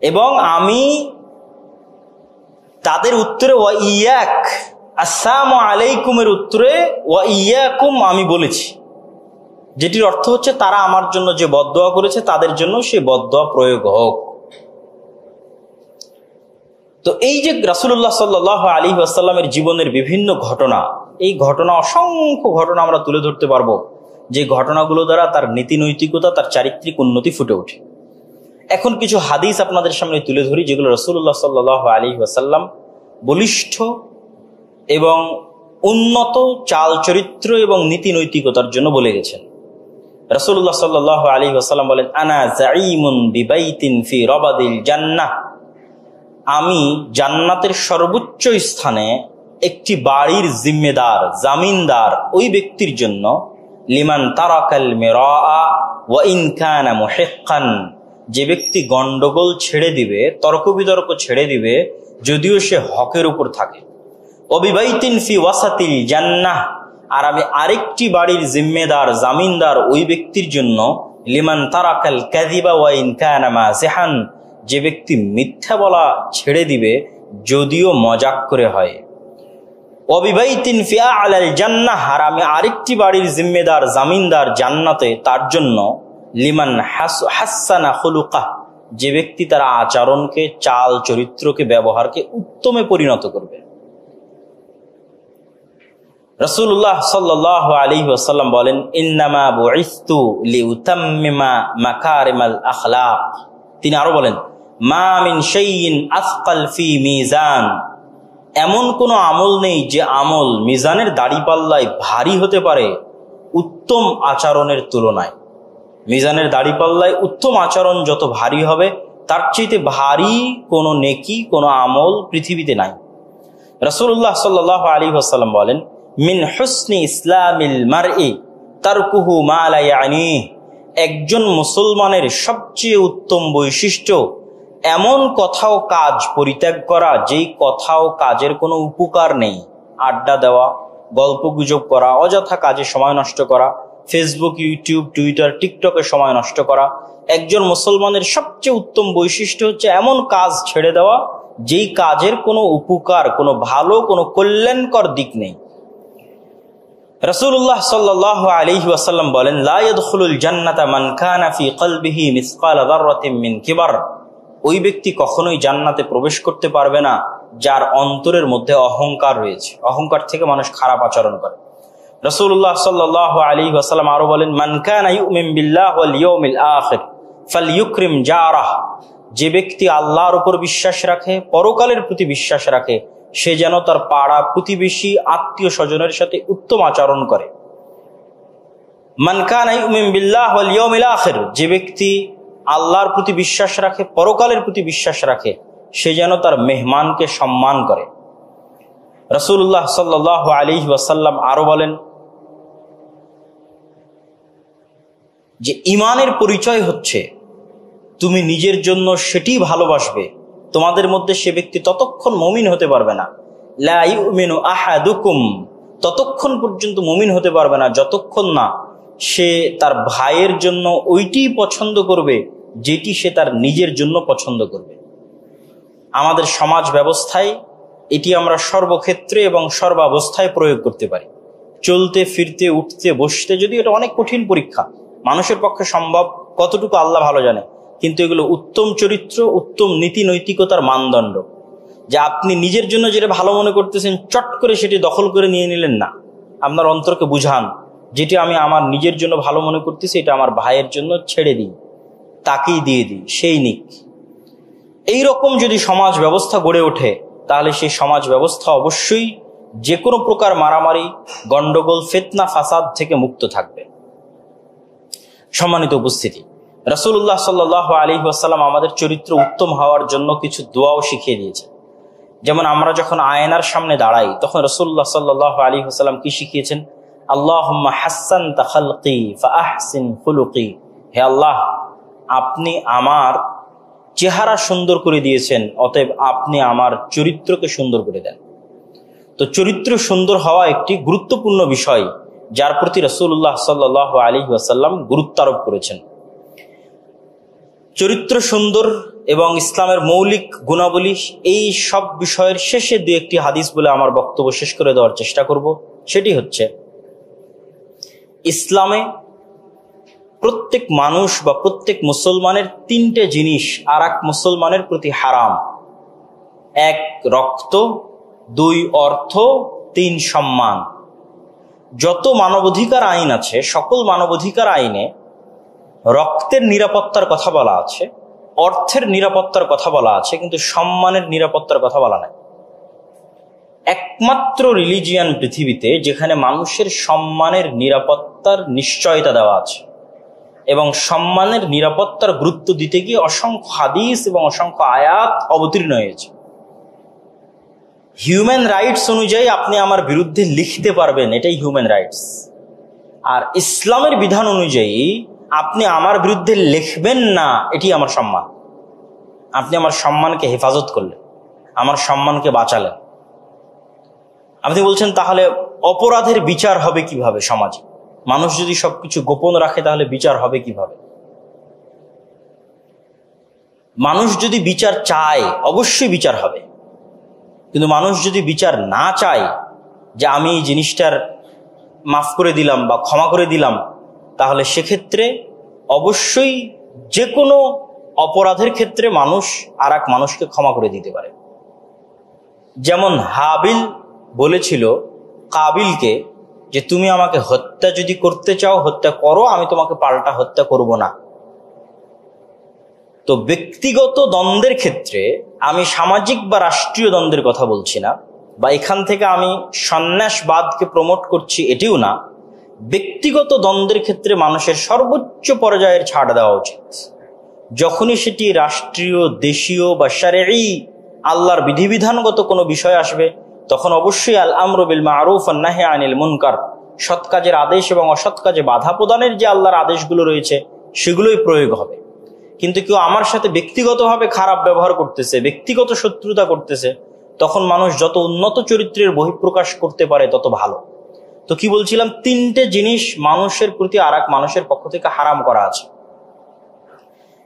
এবং আমি তাদের উত্তরে ওয়া ইয়াক, আসসালামু আলাইকুমের উত্তরে ওয়া ইয়াকুম আমি বলেছি, যেটির অর্থ হচ্ছে তারা আমার জন্য যে বদদোয়া করেছে তাদের জন্য সে বদদোয়া প্রয়োগ হোক। তো এই যে রাসূলুল্লাহ সাল্লাল্লাহু আলাইহি ওয়াসাল্লামের জীবনের বিভিন্ন ঘটনা, এই ঘটনা অসংখ্য ঘটনা আমরা তুলে ধরতে পারবো, যে ঘটনাগুলো দ্বারা তার নীতি নৈতিকতা, তার চারিত্রিক উন্নতি ফুটে ওঠে। এখন কিছু হাদিস আপনাদের সামনে তুলে ধরি, যেগুলো রাসূলুল্লাহ সাল্লাল্লাহু আলাইহি ওয়াসাল্লাম বলিষ্ঠ এবং উন্নত চাল চরিত্র এবং নীতি নৈতিকতার জন্য বলে গেছেন। রাসূলুল্লাহ সাল্লাল্লাহু আলাইহি ওয়াসাল্লাম বলেন, আনা যাঈমুন বিবাইতিন ফি রাবাদিল জান্নাহ, আমি জান্নাতের সর্বোচ্চ স্থানে একটি বাড়ির জিম্মেদার, জামিনদার ওই ব্যক্তির জন্য, লিমান তারাকাল মিরাআ ওয়া ইন কানা মুহিক্কান, যে ব্যক্তি গন্ডগোল ছেড়ে দিবে, তর্ক বিতর্ক ছেড়ে দিবে, যদিও সে হকের উপর থাকে। ওয়াবিবাইতিন ফি ওয়াসাতিল জান্নাহ, আর আমি আরেকটি বাড়ির জিম্মেদার, জামিনদার ওই ব্যক্তির জন্য, লিমান তারাকাল কাযিবা ওয়া ইন কানা মাযিহান, যে ব্যক্তি মিথ্যা বলা ছেড়ে দিবে যদিও মজাক করে হয়। ওয়াবিবাইতিন ফি আ'লাল জান্নাহ, আর আমি আরেকটি বাড়ির জিম্মেদার, জামিনদার জান্নাতে তার জন্য, লিমান হাসানা খুলুকাহ, যে ব্যক্তি তার আচরণকে, চাল চরিত্রকে, ব্যবহারকে উত্তমে পরিণত করবে। রাসূলুল্লাহ সাল্লাল্লাহু আলাইহি ওয়াসাল্লাম বলেন, ইন্নামা বুইসতু লিউতাম্মিমা মাকারিমাল আখলাক। তিনি আরো বলেন, মা মিন শাইইন আসকাল ফি মিজান, এমন কোনো আমল নেই যে আমল মিজানের দাড়িপাল্লায় ভারী হতে পারে উত্তম আচরণের তুলনায়। মিজানের দাড়িপাল্লায় উত্তম আচরণ যত ভারী হবে, তার চাইতে ভারী কোনো নেকি, কোনো আমল পৃথিবীতে নাই। রাসূলুল্লাহ সাল্লাল্লাহু আলাইহি ওয়াসাল্লাম বলেন, মিন হুসনি ইসলামিল মারই তারকুহু মা লা ইয়ানিহি, একজন মুসলমানের সবচেয়ে উত্তম বৈশিষ্ট্য এমন কথা ও কাজ পরিত্যাগ করা যেই কথা ও কাজের কোনো উপকার নেই। আড্ডা দেওয়া, গল্প গুজব করা, অযথা কাজে সময় নষ্ট করা, ফেসবুক, ইউটিউব, টুইটার, টিকটকে সময় নষ্ট করা। একজন মুসলমানের সবচেয়ে উত্তম বৈশিষ্ট্য হচ্ছে এমন কাজ ছেড়ে দেওয়া যেই কাজের কোনো উপকার, কোনো ভালো, কোনো কল্যাণকর দিক নেই। রাসূলুল্লাহ সাল্লাল্লাহু আলাইহি ওয়াসাল্লাম বলেন, লা ইয়াদখুলুল জান্নাতা মান কানা ফি কলবিহি মিসকালা যাররাতিন মিন কিবার, ওই ব্যক্তি কখনোই জান্নাতে প্রবেশ করতে পারবে না যার অন্তরের মধ্যে অহংকার রয়েছে। অহংকার থেকে মানুষ খারাপ আচরণ করে। রাসূলুল্লাহ সাল্লাল্লাহু আলাইহি ওয়াসাল্লাম আরো বলেন, মান কানা ইউমিন বিল্লাহি ওয়াল ইয়াউমিল আখির ফালইউকরিম জারাহ, যে ব্যক্তি আল্লাহর উপর বিশ্বাস রাখে, পরকালের প্রতি বিশ্বাস রাখে, সে যেন তার পাড়া প্রতিবেশী, আত্মীয় স্বজনের সাথে উত্তম আচরণ করে। মান কানা ইউমিন বিল্লাহি ওয়াল ইয়াউমিল আখির, যে ব্যক্তি আল্লাহর প্রতি বিশ্বাস রাখে, পরকালের প্রতি বিশ্বাস রাখে, সে যেন তার মেহমানকে সম্মান করে। রাসূলুল্লাহ সাল্লাল্লাহু আলাইহি ওয়াসাল্লাম আরো বলেন যে ঈমানের পরিচয় হচ্ছে তুমি নিজের জন্য সেটি ভালোবাসবে, তোমাদের মধ্যে সে ব্যক্তি ততক্ষণ মুমিন হতে পারবে না, লা ইউমিনু আহাদুকুম, ততক্ষণ পর্যন্ত মুমিন হতে পারবে না যতক্ষণ না সে তার ভাইয়ের জন্য ওইটি পছন্দ করবে যেটি সে তার নিজের জন্য পছন্দ করবে। আমাদের সমাজ ব্যবস্থায় এটি আমরা সর্বক্ষেত্রে এবং সর্বাবস্থায় প্রয়োগ করতে পারি। চলতে ফিরতে, উঠতে বসতে, যদি এটা অনেক কঠিন পরীক্ষা, মানুষের পক্ষে সম্ভব কতটুকু আল্লাহ ভালো জানে, কিন্তু এগুলো উত্তম চরিত্র, উত্তম নীতি নৈতিকতার মানদণ্ড। যে আপনি নিজের জন্য যেটা ভালো মনে করতেছেন চট করে সেটি দখল করে নিয়ে নিলেন না, আপনার অন্তরকে বুঝান যেটি আমি আমার নিজের জন্য ভালো মনে করতেছি এটা আমার ভাইয়ের জন্য ছেড়ে দিই, তাকেই দিয়ে দিই, সেই নিক। এইরকম যদি সমাজ ব্যবস্থা গড়ে ওঠে তাহলে সেই সমাজ ব্যবস্থা অবশ্যই যে কোনো প্রকার মারামারি, গন্ডগোল, ফিতনা, ফাসাদ থেকে মুক্ত থাকবে। সম্মানিত উপস্থিতি, রাসূলুল্লাহ সাল্লাল্লাহু আলাইহি ওয়াসাল্লাম আমাদের চরিত্র উত্তম হওয়ার জন্য কিছু দোয়াও শিখিয়ে দিয়েছেন। যেমন আমরা যখন আয়নার সামনে দাঁড়াই তখন রাসূলুল্লাহ সাল্লাল্লাহু আলাইহি ওয়াসাল্লাম কি শিখিয়েছেন? আল্লাহুম্মা হাসসানতা খালকি ফাআহসিন খুলুকি, হে আল্লাহ, আপনি আমার চেহারা সুন্দর করে দিয়েছেন, অতএব আপনি আমার চরিত্রকে সুন্দর করে দেন। তো চরিত্র সুন্দর হওয়া একটি গুরুত্বপূর্ণ বিষয় যার প্রতি রাসূলুল্লাহ সাল্লাল্লাহু আলাইহি ওয়াসাল্লাম গুরুত্ব আরোপ করেছেন। চরিত্র সুন্দর এবং ইসলামের মৌলিক গুণাবলী, এই সব বিষয়ের শেষে দু একটি হাদিস বলে আমার বক্তব্য শেষ করে দেওয়ার চেষ্টা করব। সেটি হচ্ছে, ইসলামে প্রত্যেক মানুষ বা প্রত্যেক মুসলমানের তিনটে জিনিস আর এক মুসলমানের প্রতি হারাম। এক, রক্ত; দুই, অর্থ; তিন, সম্মান। যত মানবাধিকার আইন আছে, সকল মানবাধিকার আইনে রক্তের নিরাপত্তার কথা বলা আছে, অর্থের নিরাপত্তার কথা বলা আছে, কিন্তু সম্মানের নিরাপত্তার কথা বলা নাই। একমাত্র রিলিজিয়ান পৃথিবীতে যেখানে মানুষের সম্মানের নিরাপত্তার নিশ্চয়তা দেওয়া আছে এবং সম্মানের নিরাপত্তার গুরুত্ব দিতে গিয়ে অসংখ্য হাদিস এবং অসংখ্য আয়াত অবতীর্ণ হয়েছে। হিউম্যান রাইটস অনুযায়ী আপনি আমার বিরুদ্ধে লিখতে পারবেন, এটাই হিউম্যান রাইটস। আর ইসলামের বিধান অনুযায়ী আপনি আমার বিরুদ্ধে লিখবেন না, এটি আমার সম্মান। আপনি আমার সম্মানকে হেফাজত করলেন, আমার সম্মানকে বাঁচালেন। আপনি বলছেন তাহলে অপরাধের বিচার হবে কিভাবে সমাজে? মানুষ যদি সবকিছু গোপন রাখে তাহলে বিচার হবে কিভাবে? মানুষ যদি বিচার চায় অবশ্যই বিচার হবে, কিন্তু মানুষ যদি বিচার না চায় যে আমি এই জিনিসটার মাফ করে দিলাম বা ক্ষমা করে দিলাম, তাহলে সেক্ষেত্রে অবশ্যই যে কোনো অপরাধের ক্ষেত্রে মানুষ আর এক মানুষকে ক্ষমা করে দিতে পারে। যেমন হাবিল বলেছিল কাবিলকে যে তুমি আমাকে হত্যা যদি করতে চাও হত্যা করো, আমি তোমাকে পাল্টা হত্যা করব না। তো ব্যক্তিগত দ্বন্দ্বের ক্ষেত্রে, আমি সামাজিক বা রাষ্ট্রীয় দ্বন্দ্বের কথা বলছি না, বা এখান থেকে আমি সন্ন্যাসবাদকে প্রমোট করছি এটিও না, ব্যক্তিগত দ্বন্দ্বের ক্ষেত্রে মানুষের সর্বোচ্চ পর্যায়ের ছাড় দেওয়া উচিত। যখনই সেটি রাষ্ট্রীয়, দেশীয় বা শারঈ আল্লাহর বিধিবিধানগত কোনো বিষয় আসবে, তখন অবশ্যই আল আমরু বিল মারুফ ওয়ান নাহি আনিল মুনকার, সৎ কাজের আদেশ এবং অসৎ কাজে বাধা প্রদানের যে আল্লাহর আদেশগুলো রয়েছে সেগুলোই প্রয়োগ হবে। কিন্তু কেউ আমার সাথে ব্যক্তিগতভাবে খারাপ ব্যবহার করতেছে, ব্যক্তিগত শত্রুতা করতেছে, তখন মানুষ যত উন্নত চরিত্রের বহিঃপ্রকাশ করতে পারে তত ভালো। তো কি বলছিলাম, তিনটে জিনিস মানুষের প্রতি আর এক মানুষের পক্ষ থেকে হারাম করা আছে,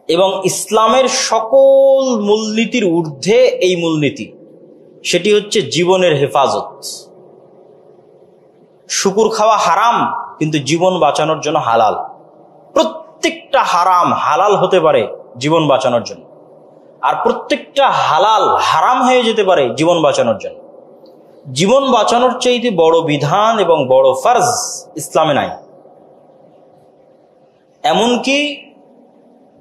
এবং ইসলামের সকল মূলনীতির ঊর্ধ্বে এই মূলনীতি, সেটি হচ্ছে জীবনের হেফাজত। শুকুর খাওয়া হারাম, কিন্তু জীবন বাঁচানোর জন্য হালাল। প্রত্যেকটা হারাম হালাল হতে পারে জীবন বাঁচানোর জন্য, আর প্রত্যেকটা হালাল হারাম হয়ে যেতে পারে জীবন বাঁচানোর জন্য। জীবন বাঁচানোর চাইতে বড় বিধান এবং বড় ফরজ ইসলামে নাই। এমনকি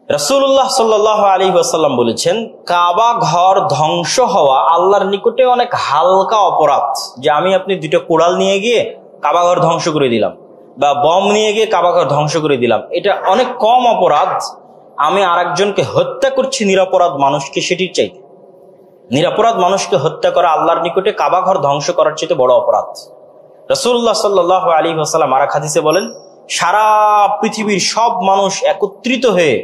রাসূলুল্লাহ সাল্লাল্লাহু আলাইহি ওয়াসাল্লাম বলেছেন, কাবা ঘর ধ্বংস হওয়া আল্লাহর নিকটে অনেক হালকা অপরাধ। যে আমি আপনি দুটো কোড়াল নিয়ে গিয়ে কাবা ঘর ধ্বংস করে দিলাম, বা বম নিয়ে গিয়ে কাবা ঘর ধ্বংস করে দিলাম, এটা অনেক কম অপরাধ আমি আরেকজনকে হত্যা করছি নিরপরাধ মানুষকে সেটির চাইতে। নিরপরাধ মানুষকে হত্যা করা আল্লাহর নিকটে কাবা ঘর ধ্বংস করার চাইতে বড় অপরাধ। রাসূলুল্লাহ সাল্লাল্লাহু আলাইহি ওয়াসাল্লাম আর এক হাদিসে বলেন, সারা পৃথিবীর সব মানুষ একত্রিত হয়ে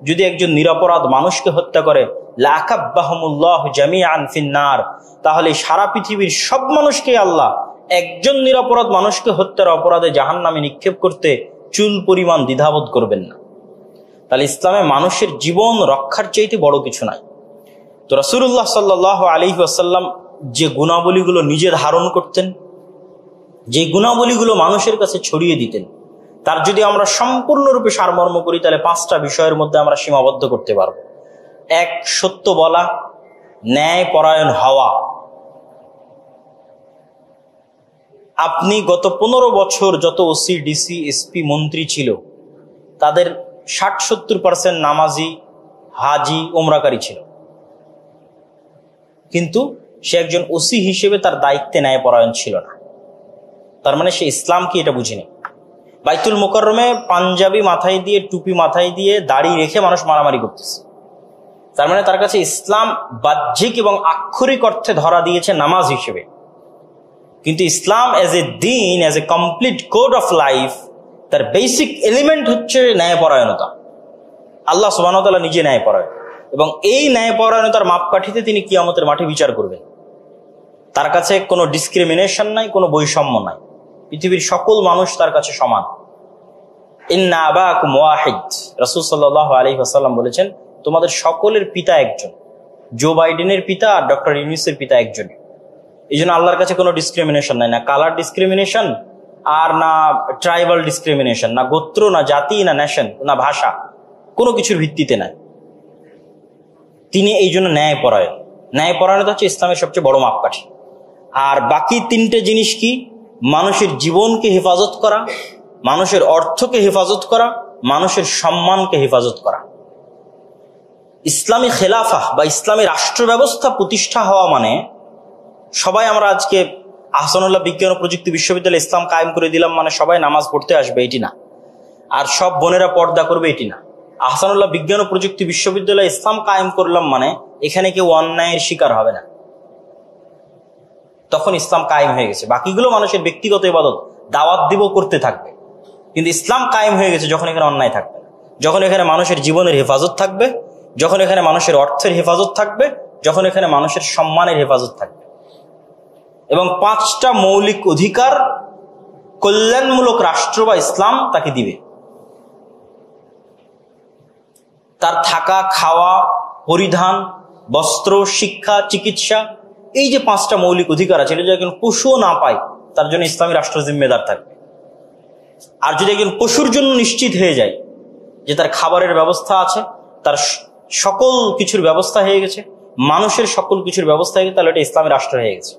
যদি একজন নিরপরাধ মানুষকে হত্যা করে, লাকাব্বাহুমুল্লাহু জামিআন ফিন্নার, তাহলে সারা পৃথিবীর সব মানুষকে আল্লাহ একজন নিরপরাধ মানুষকে হত্যার অপরাধে জাহান্নামে নিক্ষেপ করতে চুল পরিমাণ দ্বিধাবোধ করবেন না। তাহলে ইসলামে মানুষের জীবন রক্ষার চাইতে বড় কিছু নাই। তো রাসূলুল্লাহ সাল্লাল্লাহু আলাইহি ওয়াসাল্লাম যে গুণাবলীগুলো নিজে ধারণ করতেন, যে গুণাবলীগুলো মানুষের কাছে ছড়িয়ে দিতেন, তার যদি আমরা সম্পূর্ণরূপে সারমর্ম করি তাহলে 5টা বিষয়ের মধ্যে আমরা সীমাবদ্ধ করতে পারবো। 1, সত্য বলা, ন্যায় পরায়ণ হওয়া। আপনি গত 15 বছর যত ওসি, ডিসি, এসপি, মন্ত্রী ছিল, তাদের 60-70% নামাজি, হাজি, ওমরাকারী ছিল, কিন্তু সে একজন ওসি হিসেবে তার দায়িত্বে ন্যায়পরায়ণ ছিল না। তার মানে সে ইসলাম কি এটা বুঝেনি। বাইতুল মুকাররমে পাঞ্জাবি মাথায় দিয়ে, টুপি মাথায় দিয়ে, দাড়ি রেখে মানুষ মারামারি করতেছে, তার মানে তার কাছে ইসলাম বাহ্যিক এবং আক্ষরিক অর্থে ধরা দিয়েছে নামাজ হিসেবে, কিন্তু ইসলাম এজ এ দিন, as a complete code of life, তার বেসিক এলিমেন্ট হচ্ছে ন্যায়পরায়ণতা। আল্লাহ সুবহানাহু ওয়া তাআলা নিজে ন্যায়পরায়ণ, এবং এই ন্যায়পরায়ণতার মাপকাঠিতে তিনি কিয়ামতের মাঠে বিচার করবেন। তার কাছে কোনো ডিসক্রিমিনেশন নাই, কোনো বৈষম্য নাই, পৃথিবীর সকল মানুষ তার কাছে সমান। ইন্না আবাকুম ওয়াহিদ, রাসূল সাল্লাল্লাহু আলাইহি ওয়াসাল্লাম বলেছেন, তোমাদের সকলের পিতা একজন। জো বাইডেনের পিতা আর ডক্টর ইউনূসের পিতা একজন। এই জন্য আল্লাহর কাছে কোনো ডিসক্রিমিনেশন নাই, না কালার ডিসক্রিমিনেশন, আর না ট্রাইবাল ডিসক্রিমিনেশন, না গোত্র, না জাতি, না নেশন, না ভাষা, কোনো কিছুর ভিত্তিতে নাই। তিনি এই জন্য ন্যায়পরায়ণ। ন্যায়পরায়ণতা হচ্ছে ইসলামের সবচেয়ে বড় মাপকাঠি। আর বাকি 3টে জিনিস কি? মানুষের জীবনকে হেফাজত করা, মানুষের অর্থকে হেফাজত করা, মানুষের সম্মানকে হেফাজত করা। ইসলামী খেলাফা বা ইসলামী রাষ্ট্র ব্যবস্থা প্রতিষ্ঠা হওয়া মানে, সবাই আমরা আজকে আহসানুল্লাহ বিজ্ঞান ও প্রযুক্তি বিশ্ববিদ্যালয়ে ইসলাম কায়েম করে দিলাম মানে সবাই নামাজ পড়তে আসবে এটি না, আর সব বোনেরা পর্দা করবে এটি না। আহসানুল্লাহ বিজ্ঞান ও প্রযুক্তি বিশ্ববিদ্যালয়ে ইসলাম কায়েম করলাম মানে এখানে কেউ অন্যায়ের শিকার হবে না, তখন ইসলাম কায়েম হয়ে গেছে। বাকিগুলো মানুষের ব্যক্তিগত ইবাদত, দাওয়াত দিব, করতে থাকবে, কিন্তু ইসলাম কায়েম হয়ে গেছে যখন এখানে অন্যায় থাকবে, যখন এখানে মানুষের জীবনের হেফাজত থাকবে, যখন এখানে মানুষের অর্থের হেফাজত থাকবে, যখন এখানে মানুষের সম্মানের হেফাজত থাকবে। এবং 5টা মৌলিক অধিকার কল্যাণমূলক রাষ্ট্র বা ইসলাম তাকে দিবে। তার থাকা, খাওয়া, পরিধান, বস্ত্র, শিক্ষা, চিকিৎসা, এই যে 5টা মৌলিক অধিকার আছে, এটা যদি একজন পশুও না পায় তার জন্য ইসলামী রাষ্ট্র জিম্মেদার থাকবে। আর যদি একজন পশুর জন্য নিশ্চিত হয়ে যায় যে তার খাবারের ব্যবস্থা আছে, তার সকল কিছুর ব্যবস্থা হয়ে গেছে, মানুষের সকল কিছুর ব্যবস্থা হয়ে গেছে, তাহলে এটা ইসলামী রাষ্ট্র হয়ে গেছে।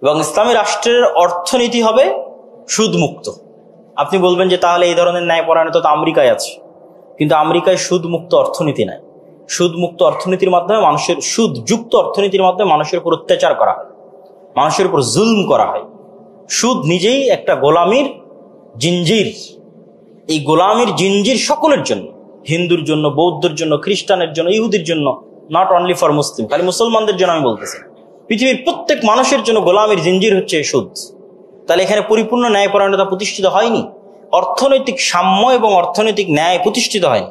এবং ইসলামী রাষ্ট্রের অর্থনীতি হবে সুদমুক্ত। আপনি বলবেন যে তাহলে এই ধরনের ন্যায়পরায়ণতা তো আমেরিকায় আছে, কিন্তু আমেরিকায় সুদমুক্ত অর্থনীতি নাই। সুদমুক্ত অর্থনীতির মাধ্যমে মানুষের, সুদযুক্ত অর্থনীতির মাধ্যমে মানুষের উপর অত্যাচার করা হয়, মানুষের উপর জুলম করা হয়। সুদ নিজেই একটা গোলামির জিঞ্জির। এই গোলামির জিঞ্জির সকলের জন্য, হিন্দুর জন্য, বৌদ্ধের জন্য, খ্রিস্টানের জন্য, ইহুদির জন্য, নট অনলি ফর মুসলিম, খালি মুসলমানদের জন্য আমি বলতেছি। পৃথিবীর প্রত্যেক মানুষের জন্য গোলামের জিঞ্জির হচ্ছে সুদ। তাহলে এখানে পরিপূর্ণ ন্যায়পরায়ণতা প্রতিষ্ঠিত হয়নি, অর্থনৈতিক সাম্য এবং অর্থনৈতিক ন্যায় প্রতিষ্ঠিত হয়নি।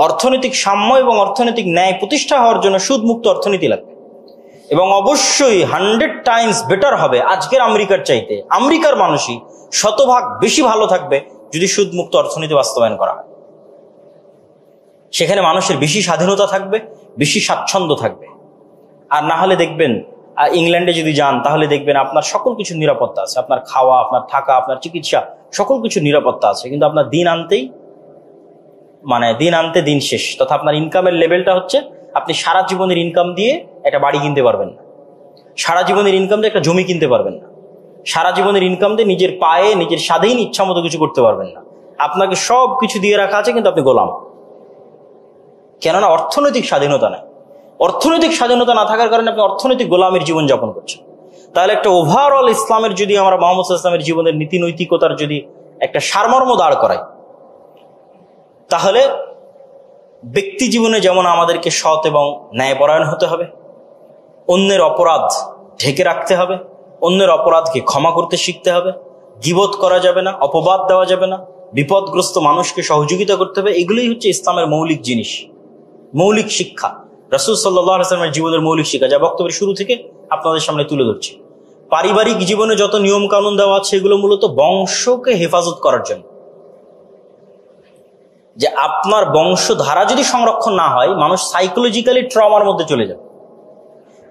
অর্থনৈতিক সাম্য এবং অর্থনৈতিক ন্যায় প্রতিষ্ঠা হওয়ার জন্য সুদ মুক্ত অর্থনীতি লাগবে, এবং অবশ্যই 100 টাইমস বেটার হবে আজকের আমেরিকার চাইতে। আমেরিকার মানুষই শতভাগ বেশি ভালো থাকবে যদি সুদ মুক্ত অর্থনীতি বাস্তবায়ন করা হয়। সেখানে মানুষের বেশি স্বাধীনতা থাকবে, বেশি স্বাচ্ছন্দ্য থাকবে। আর না হলে দেখবেন ইংল্যান্ডে যদি যান তাহলে দেখবেন আপনার সকল কিছু নিরাপত্তা আছে, আপনার খাওয়া, আপনার থাকা, আপনার চিকিৎসা, সকল কিছু নিরাপত্তা আছে, কিন্তু আপনার দিন আনতে দিন শেষ। তথা আপনার ইনকামের লেভেলটা হচ্ছে আপনি সারা জীবনের ইনকাম দিয়ে একটা বাড়ি কিনতে পারবেন না, সারা জীবনের ইনকাম দিয়ে একটা জমি কিনতে পারবেন না, সারা জীবনের ইনকাম দিয়ে নিজের পায়ে নিজের স্বাধীন ইচ্ছা মতো কিছু করতে পারবেন না। আপনাকে সব কিছু দিয়ে রাখা আছে, কিন্তু আপনি গোলাম। কেননা অর্থনৈতিক স্বাধীনতা নাই। অর্থনৈতিক স্বাধীনতা না থাকার কারণে আপনি অর্থনৈতিক গোলামের জীবন যাপন করছেন। তাহলে একটা ওভারঅল ইসলামের যদি আমরা মুহাম্মদ সাল্লাল্লাহু আলাইহি ওয়াসাল্লামের জীবনের নীতি নৈতিকতার যদি একটা সারমর্ম দাঁড় করাই, তাহলে ব্যক্তি জীবনে যেমন আমাদেরকে সৎ এবং ন্যায়পরায়ণ হতে হবে, অন্যের অপরাধ ঢেকে রাখতে হবে, অন্যের অপরাধকে ক্ষমা করতে শিখতে হবে, গীবত করা যাবে না, অপবাদ দেওয়া যাবে না, বিপদগ্রস্ত মানুষকে সহযোগিতা করতে হবে। এগুলোই হচ্ছে ইসলামের মৌলিক জিনিস, মৌলিক শিক্ষা, রাসূল সাল্লাল্লাহু আলাইহি ওয়াসাল্লামের জীবনের মৌলিক শিক্ষা, যা বক্তব্যের শুরু থেকে আপনাদের সামনে তুলে ধরছি। পারিবারিক জীবনে যত নিয়ম কানুন দেওয়া আছে এগুলো মূলত বংশকে হেফাজত করার জন্য। যে আপনার বংশধারা যদি সংরক্ষণ না হয়, মানুষ সাইকোলজিক্যালি ট্রমার মধ্যে চলে যাবে।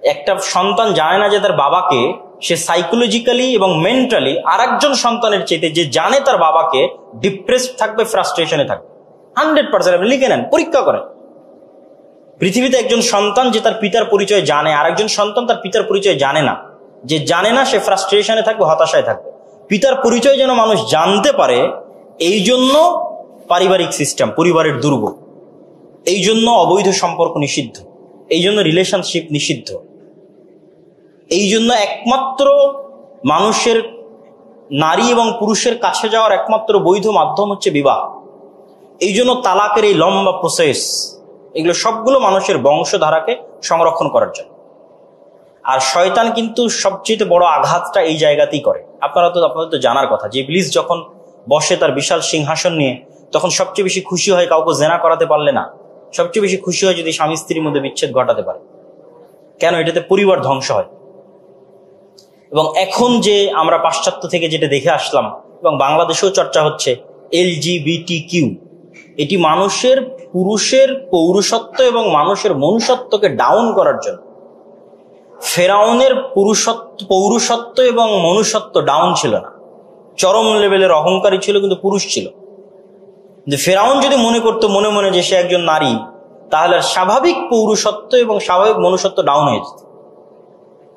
একটা সন্তান জানে না যে তার বাবাকে, সে সাইকোলজিক্যালি এবং মেন্টালি আরেকজন সন্তানের চাইতে যে জানে তার বাবাকে ডিপ্রেসড থাকবে, ফ্রাস্ট্রেশনে থাকবে। 100% আপনি লিখে নেন, পরীক্ষা করেন। পৃথিবীতে একজন সন্তান যে তার পিতার পরিচয় জানে, আরেকজন সন্তান তার পিতার পরিচয় জানে না। যে জানে না সে ফ্রাস্ট্রেশনে থাকবে, হতাশায় থাকবে। পিতার পরিচয় যেন মানুষ জানতে পারে, এই জন্য পারিবারিক সিস্টেম, পরিবারের দুর্গ, এই জন্য অবৈধ সম্পর্ক নিষিদ্ধ, এই জন্য রিলেশনশিপ নিষিদ্ধ, এই জন্য একমাত্র মানুষের নারী এবং পুরুষের কাছে যাওয়ার একমাত্র বৈধ মাধ্যম হচ্ছে বিবাহ। এই জন্য তালাকের এই লম্বা প্রসেস, এগুলো সবগুলো মানুষের বংশধারাকে সংরক্ষণ করার জন্য। আর শয়তান কিন্তু সবচেয়ে বড় আঘাতটা এই জায়গাতেই করে। আপনাদের তো জানার কথা যে ইবলিস যখন বসে তার বিশাল সিংহাসন নিয়ে, তখন সবচেয়ে বেশি খুশি হয় কাউকে জেনা করাতে পারলে না, সবচেয়ে বেশি খুশি হয় যদি স্বামী স্ত্রীর মধ্যে বিচ্ছেদ ঘটাতে পারে। কেন? এটাতে পরিবার ধ্বংস হয়। এবং এখন যে আমরা পাশ্চাত্য থেকে যেটা দেখে আসলাম এবং বাংলাদেশেও চর্চা হচ্ছে, LGBTQ, এটি মানুষের, পুরুষের পৌরুষত্ব এবং মানুষের মনুষ্যত্বকে ডাউন করার জন্য। ফেরাউনের পৌরুষত্ব এবং মনুষ্যত্ব ডাউন ছিল না, চরম লেভেলের অহংকারী ছিল, কিন্তু পুরুষ ছিল। যে ফেরাউন যদি মনে করতো মনে মনে যে সে একজন নারী, তাহলে স্বাভাবিক পৌরুষত্ব এবং স্বাভাবিক মনুষ্যত্ব ডাউন হয়ে যেত।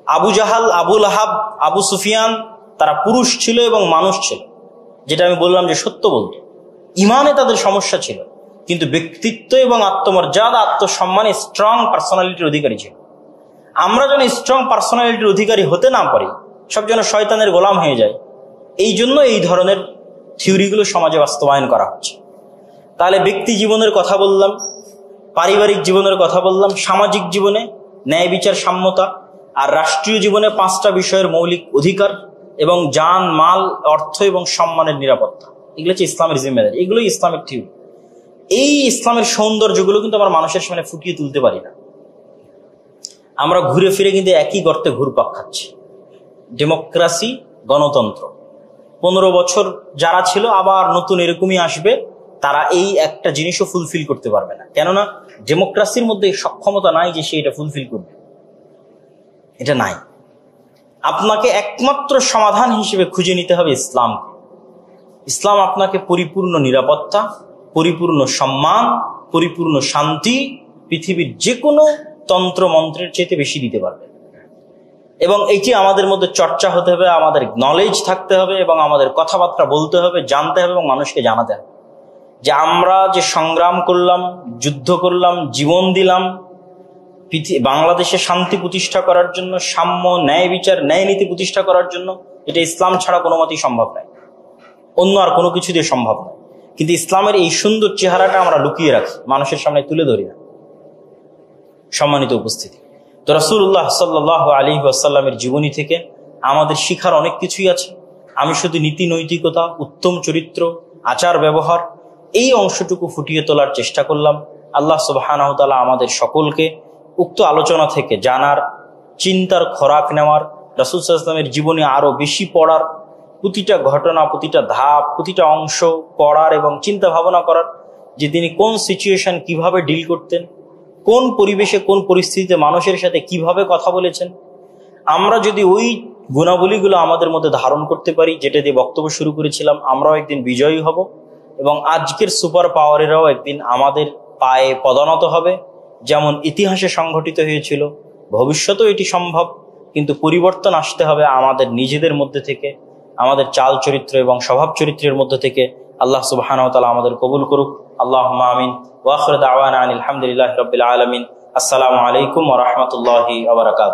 আবু জাহাল, আবু লাহাব, আবু সুফিয়ান, তারা পুরুষ ছিল এবং মানুষ ছিল, যেটা আমি বললাম যে সত্য বলতো। ইমানে তাদের সমস্যা ছিল, কিন্তু ব্যক্তিত্ব এবং আত্মমর্যাদা, আত্মসম্মানে স্ট্রং পার্সোনালিটির অধিকারী ছিল। আমরা যেন স্ট্রং পার্সোনালিটির অধিকারী হতে না পারি, সব যেন শয়তানের গোলাম হয়ে যায়, এই জন্য এই ধরনের থিওরিগুলো সমাজে বাস্তবায়ন করা হচ্ছে। তাহলে ব্যক্তি জীবনের কথা বললাম, পারিবারিক জীবনের কথা বললাম, সামাজিক জীবনে ন্যায় বিচার, সাম্যতা, আর রাষ্ট্রীয় জীবনে 5টা বিষয়ের মৌলিক অধিকার এবং জান, মাল, অর্থ এবং সম্মানের নিরাপত্তা। এগুলো হচ্ছে ইসলামের জিম্মেদারি, এগুলোই ইসলামের থিওরি। এই ইসলামের সৌন্দর্যগুলো কিন্তু আমরা মানুষের সামনে ফুটিয়ে তুলতে পারি না। আমরা ঘুরে ফিরে কিন্তু একই গর্তে ঘুরপাক খাচ্ছি। ডেমোক্রেসি, গণতন্ত্র, 15 বছর যারা ছিল আবার নতুন এরকমই আসবে, তারা এই একটা জিনিসও ফুলফিল করতে পারবে না। কেননা ডেমোক্রেসির মধ্যে সক্ষমতা নাই যে সে এটা ফুলফিল করবে, এটা নাই। আপনাকে একমাত্র সমাধান হিসেবে খুঁজে নিতে হবে ইসলাম। ইসলাম আপনাকে পরিপূর্ণ নিরাপত্তা, পরিপূর্ণ সম্মান, পরিপূর্ণ শান্তি পৃথিবীর যে কোনো তন্ত্র মন্ত্রের চেয়ে বেশি দিতে পারবে। এবং এটি আমাদের মধ্যে চর্চা হতে হবে, আমাদের নলেজ থাকতে হবে এবং আমাদের কথাবার্তা বলতে হবে, জানতে হবে এবং মানুষকে জানাতে হবে যে আমরা যে সংগ্রাম করলাম, যুদ্ধ করলাম, জীবন দিলাম বাংলাদেশে শান্তি প্রতিষ্ঠা করার জন্য, সাম্য, ন্যায় বিচার, ন্যায় নীতি প্রতিষ্ঠা করার জন্য, এটা ইসলাম ছাড়া কোনো মতেই সম্ভব নয়, অন্য আর কোনো কিছু দিয়ে সম্ভব নয়। কিন্তু ইসলামের এই সুন্দর চেহারাটা আমরা লুকিয়ে রাখি, মানুষের সামনে তুলে ধরি না। সম্মানিত উপস্থিতি, তো রাসূলুল্লাহ সাল্লাল্লাহু আলাইহি ওয়াসাল্লামের জীবনী থেকে আমাদের শিখার অনেক কিছুই আছে। আমি শুধু নীতি নৈতিকতা, উত্তম চরিত্র, আচার ব্যবহার এই অংশটুকু ফুটিয়ে তোলার চেষ্টা করলাম। আল্লাহ সুবহানাহু ওয়া তাআলা আমাদের সকলকে উক্ত আলোচনা থেকে জানার, চিন্তার খোরাক নেওয়ার, রাসূল সাল্লাল্লাহু আলাইহি ওয়াসাল্লামের জীবনে আরো বেশি পড়ার, প্রতিটা ঘটনা, প্রতিটা ধাপ, প্রতিটা অংশ পড়ার এবং চিন্তা ভাবনা করার, যে তিনি কোন সিচুয়েশন কিভাবে ডিল করতেন, কোন পরিবেশে কোন পরিস্থিতিতে মানুষের সাথে কিভাবে কথা বলেছেন। আমরা যদি ওই গুণাবলীগুলো আমাদের মধ্যে ধারণ করতে পারি, যেটা দিয়ে বক্তব্য শুরু করেছিলাম, আমরাও একদিন বিজয়ী হব এবং আজকের সুপার পাওয়ারেরাও একদিন আমাদের পায়ে পদানত হবে। যেমন ইতিহাসে সংঘটিত হয়েছিল, ভবিষ্যতেও এটি সম্ভব, কিন্তু পরিবর্তন আসতে হবে আমাদের নিজেদের মধ্যে থেকে, আমাদের চাল চরিত্র এবং স্বভাব চরিত্রের মধ্যে থেকে। আল্লাহ সুবহানাহু ওয়া তাআলা আমাদের কবুল করুক। আল্লাহুম্মা আমিন। ওয়া আখিরু দাওয়ানা আনিল হামদুলিল্লাহি রাব্বিল আলামিন। আসসালামু আলাইকুম ওয়া রাহমাতুল্লাহি ওয়া বারাকাতুহু।